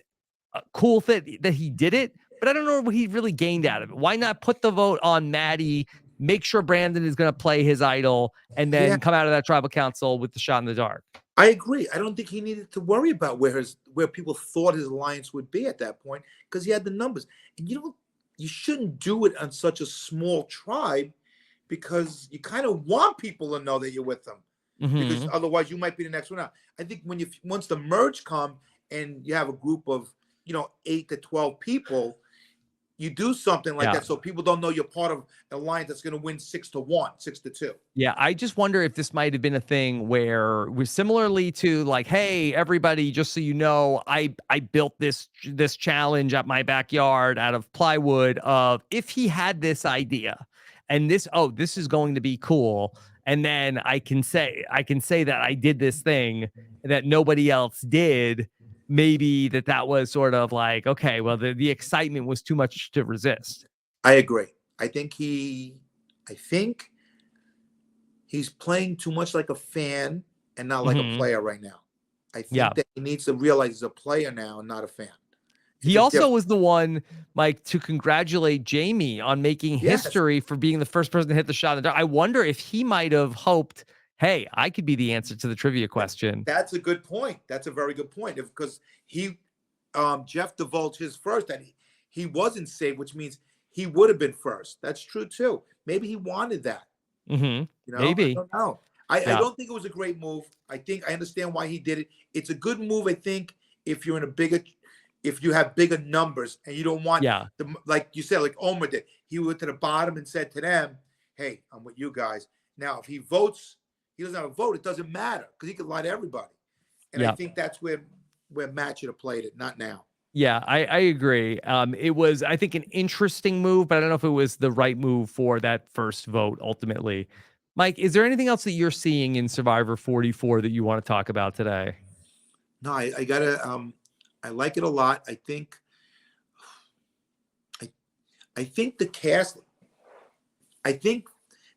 a cool thing that he did it, but I don't know what he really gained out of it. Why not put the vote on Maddie, make sure Brandon is going to play his idol, and then come out of that tribal council with the shot in the dark? I agree. I don't think he needed to worry about where people thought his alliance would be at that point, because he had the numbers. And you shouldn't do it on such a small tribe, because you kind of want people to know that you're with them, because otherwise you might be the next one out. I think once the merge come and you have a group of 8 to 12 people, you do something like that so people don't know you're part of an alliance that's going to win 6-1, 6-2. Yeah, I just wonder if this might have been a thing where we're similarly to like, hey, everybody, just so you know, I built this challenge at my backyard out of plywood. Of if he had this idea and this is going to be cool, and then I can say that I did this thing that nobody else did. Maybe that was sort of like, okay, well, the excitement was too much to resist. I agree. I think he's playing too much like a fan and not like a player right now. I think that he needs to realize he's a player now and not a fan. He also was the one, Mike, to congratulate Jamie on making history for being the first person to hit the shot in the dark. I wonder if he might have hoped, hey, I could be the answer to the trivia question. That's a good point. That's a very good point. Because Jeff divulged his first, that he wasn't saved, which means he would have been first. That's true too. Maybe he wanted that. Maybe. I don't know. I don't think it was a great move. I understand why he did it. It's a good move. I think if you have bigger numbers and you don't want, like you said, like Omer did, he went to the bottom and said to them, hey, I'm with you guys. Now, if he votes, he doesn't have a vote, it doesn't matter, because he could lie to everybody. And I think that's where Matt should have played it, not now. Yeah, I agree. It was, I think, an interesting move, but I don't know if it was the right move for that first vote ultimately. Mike, is there anything else that you're seeing in Survivor 44 that you want to talk about today? No, I gotta. I like it a lot. I think the cast. I think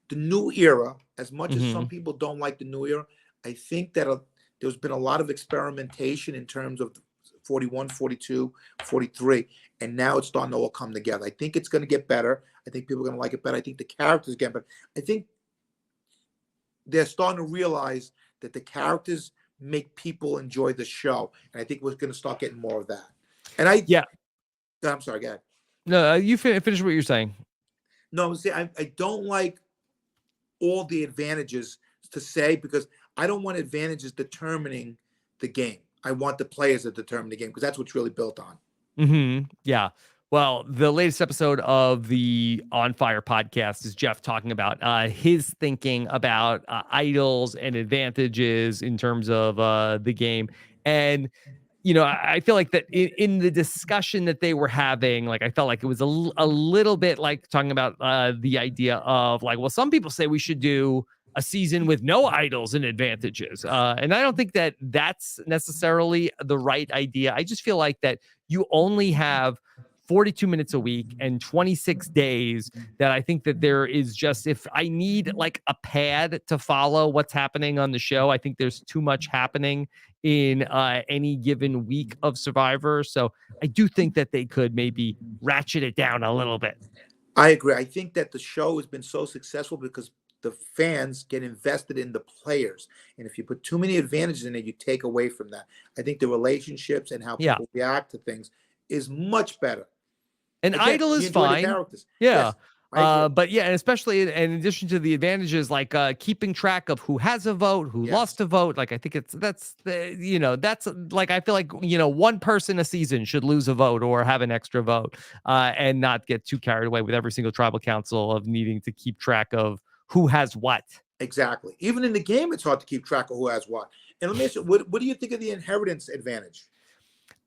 the new era, as much as some people don't like the new era, I think that there's been a lot of experimentation in terms of 41, 42, 43, and now it's starting to all come together. I think it's going to get better. I think people are going to like it better. I think the characters get better. I think they're starting to realize that the characters make people enjoy the show, and I think we're going to start getting more of that. And I'm sorry, go ahead. No, you finish what you're saying. No, see, I don't like all the advantages to say, because I don't want advantages determining the game. I want the players to determine the game, because that's what's really built on. Yeah. Well, the latest episode of the On Fire podcast is Jeff talking about his thinking about idols and advantages in terms of the game. And I feel like that in the discussion that they were having, like I felt like it was a little bit like talking about the idea of like, well, some people say we should do a season with no idols and advantages, and I don't think that that's necessarily the right idea. I just feel like that you only have 42 minutes a week and 26 days, that I think that there is just, if I need like a pad to follow what's happening on the show, I think there's too much happening in any given week of Survivor. So I do think that they could maybe ratchet it down a little bit. I agree. I think that the show has been so successful because the fans get invested in the players. And if you put too many advantages in it, you take away from that. I think the relationships and how people react to things is much better. An idol is fine. Yeah. Yes, but yeah, and especially in addition to the advantages, like keeping track of who has a vote, who lost a vote. Like I think that's like, I feel like, one person a season should lose a vote or have an extra vote, and not get too carried away with every single tribal council of needing to keep track of who has what. Exactly. Even in the game, it's hard to keep track of who has what. And let me ask you, what do you think of the inheritance advantage?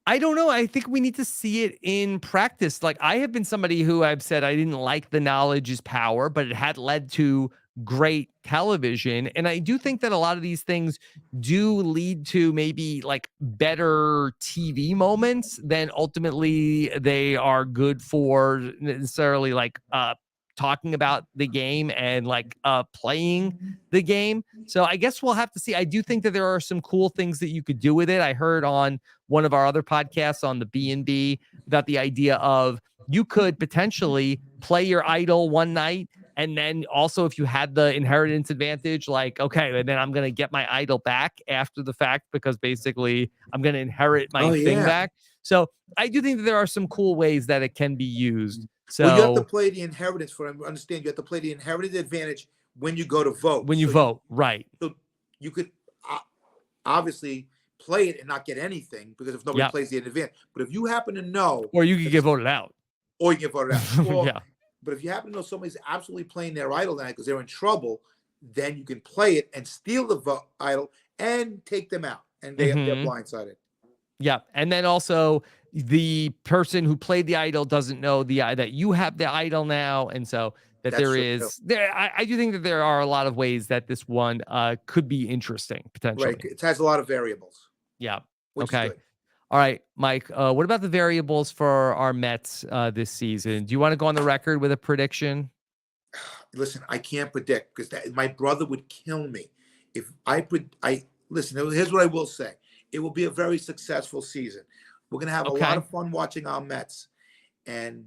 I don't know. I think we need to see it in practice. Like I have been somebody who I've said I didn't like the knowledge is power, but it had led to great television. And I do think that a lot of these things do lead to maybe like better TV moments than ultimately they are good for necessarily like talking about the game and like playing the game. So I guess we'll have to see. I do think that there are some cool things that you could do with it. I heard on one of our other podcasts on the B&B about the idea of you could potentially play your idol one night, and then also if you had the inheritance advantage, like, okay, and then I'm going to get my idol back after the fact because basically I'm going to inherit my thing back. So I do think that there are some cool ways that it can be used. So well, you have to play the inheritance for understand. You have to play the inheritance advantage when you go to vote. When you vote, right? So you could obviously play it and not get anything because if nobody plays the advantage. But if you happen to know, or you could get voted out, or you get voted out, yeah. But if you happen to know somebody's absolutely playing their idol tonight because they're in trouble, then you can play it and steal the idol and take them out, and they're blindsided. Yeah, and then also the person who played the idol doesn't know that you have the idol now, and so that I do think that there are a lot of ways that this one could be interesting potentially. Right, it has a lot of variables. Yeah. Which is good. All right, Mike. What about the variables for our Mets this season? Do you want to go on the record with a prediction? Listen, I can't predict because my brother would kill me if I listen. Here's what I will say. It will be a very successful season. We're going to have a lot of fun watching our Mets, and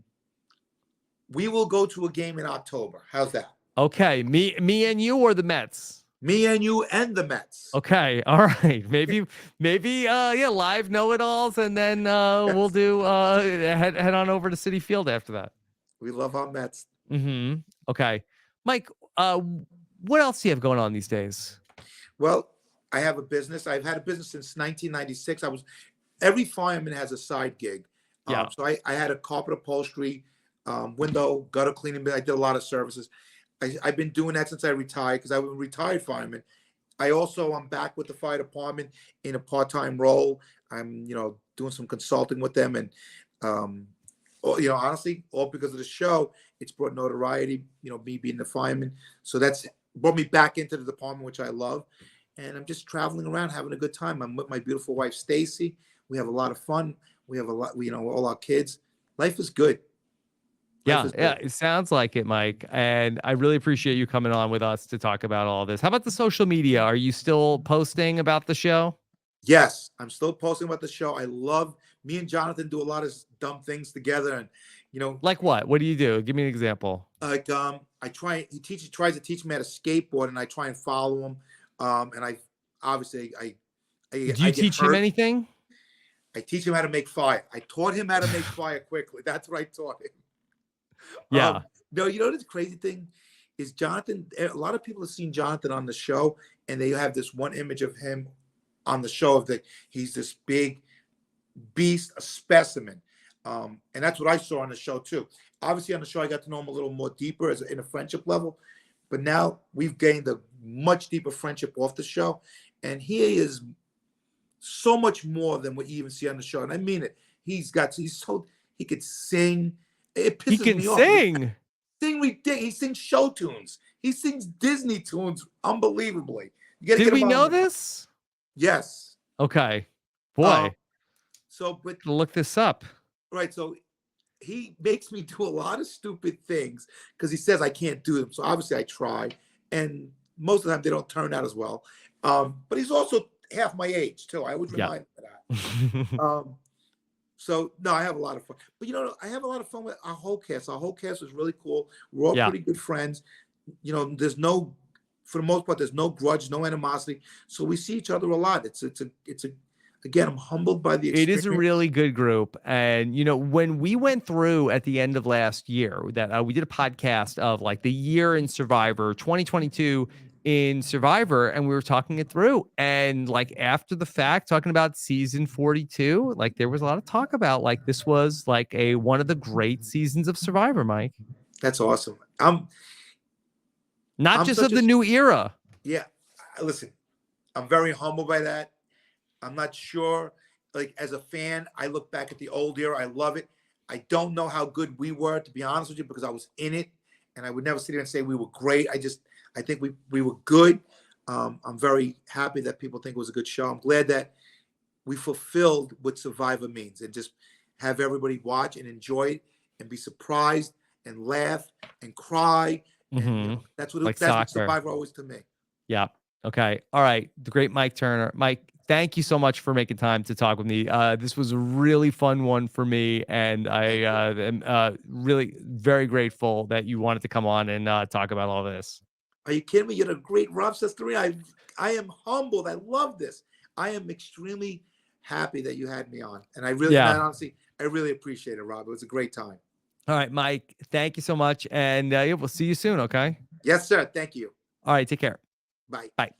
we will go to a game in October. How's that? Okay. Me and you, or the Mets? Me and you and the Mets. Okay. All right. Maybe, live know-it-alls, and then we'll do head on over to Citi Field after that. We love our Mets. Okay. Mike, what else do you have going on these days? Well, I have a business. I've had a business since 1996. Every fireman has a side gig. So I had a carpet upholstery, window, gutter cleaning. I did a lot of services. I've been doing that since I retired because I was a retired fireman. I'm back with the fire department in a part-time role. I'm, doing some consulting with them, and, honestly, all because of the show, it's brought notoriety, me being the fireman. So that's brought me back into the department, which I love. And I'm just traveling around, having a good time. I'm with my beautiful wife, Stacy. We have a lot of fun. We have all our kids. Life is good. Yeah, it sounds like it, Mike. And I really appreciate you coming on with us to talk about all this. How about the social media? Are you still posting about the show? Yes, I'm still posting about the show. Me and Jonathan do a lot of dumb things together, and like what? What do you do? Give me an example. Like he tries to teach me how to skateboard, and I try and follow him. And I do you teach him anything? I teach him how to make fire. I taught him how to make fire quickly. That's what I taught him. Yeah. No, this crazy thing is Jonathan. A lot of people have seen Jonathan on the show, and they have this one image of him on the show of he's this big beast, a specimen. And that's what I saw on the show too. Obviously on the show, I got to know him a little more deeper in a friendship level, but now we've gained a much deeper friendship off the show. And he is so much more than what you even see on the show. And I mean it. He could sing. It He pisses can me off. sing. He sings show tunes. He sings Disney tunes unbelievably. You gotta Did get him we on know there. this? Yes. Okay. Boy, But look this up. right, so he makes me do a lot of stupid things because he says I can't do them. So obviously I try, and most of the time they don't turn out as well. But he's also half my age too. I always remind him of that. So no, I have a lot of fun. But I have a lot of fun with our whole cast. Our whole cast was really cool. We're all pretty good friends. For the most part, there's no grudge, no animosity. So we see each other a lot. Again, I'm humbled by the It experience. is a really good group. And, when we went through at the end of last year that we did a podcast of like the year in Survivor 2022 in Survivor, and we were talking it through, and like after the fact, talking about season 42, like there was a lot of talk about like this was like one of the great seasons of Survivor, Mike. That's awesome. I'm just of the new era. Yeah. Listen, I'm very humbled by that. I'm not sure. Like, as a fan, I look back at the old era. I love it. I don't know how good we were, to be honest with you, because I was in it, and I would never sit here and say we were great. I think we were good. I'm very happy that people think it was a good show. I'm glad that we fulfilled what Survivor means, and just have everybody watch and enjoy it and be surprised and laugh and cry. And, that's what Survivor always to me. Yeah. Okay. All right. The great Mike Turner. Mike, thank you so much for making time to talk with me. This was a really fun one for me, and I am really very grateful that you wanted to come on and talk about all this. Are you kidding me? You're a great Rob Cesternino. I am humbled. I love this. I am extremely happy that you had me on, and I really, honestly, I really appreciate it, Rob. It was a great time. All right, Mike. Thank you so much, and we'll see you soon. Okay. Yes, sir. Thank you. All right. Take care. Bye. Bye.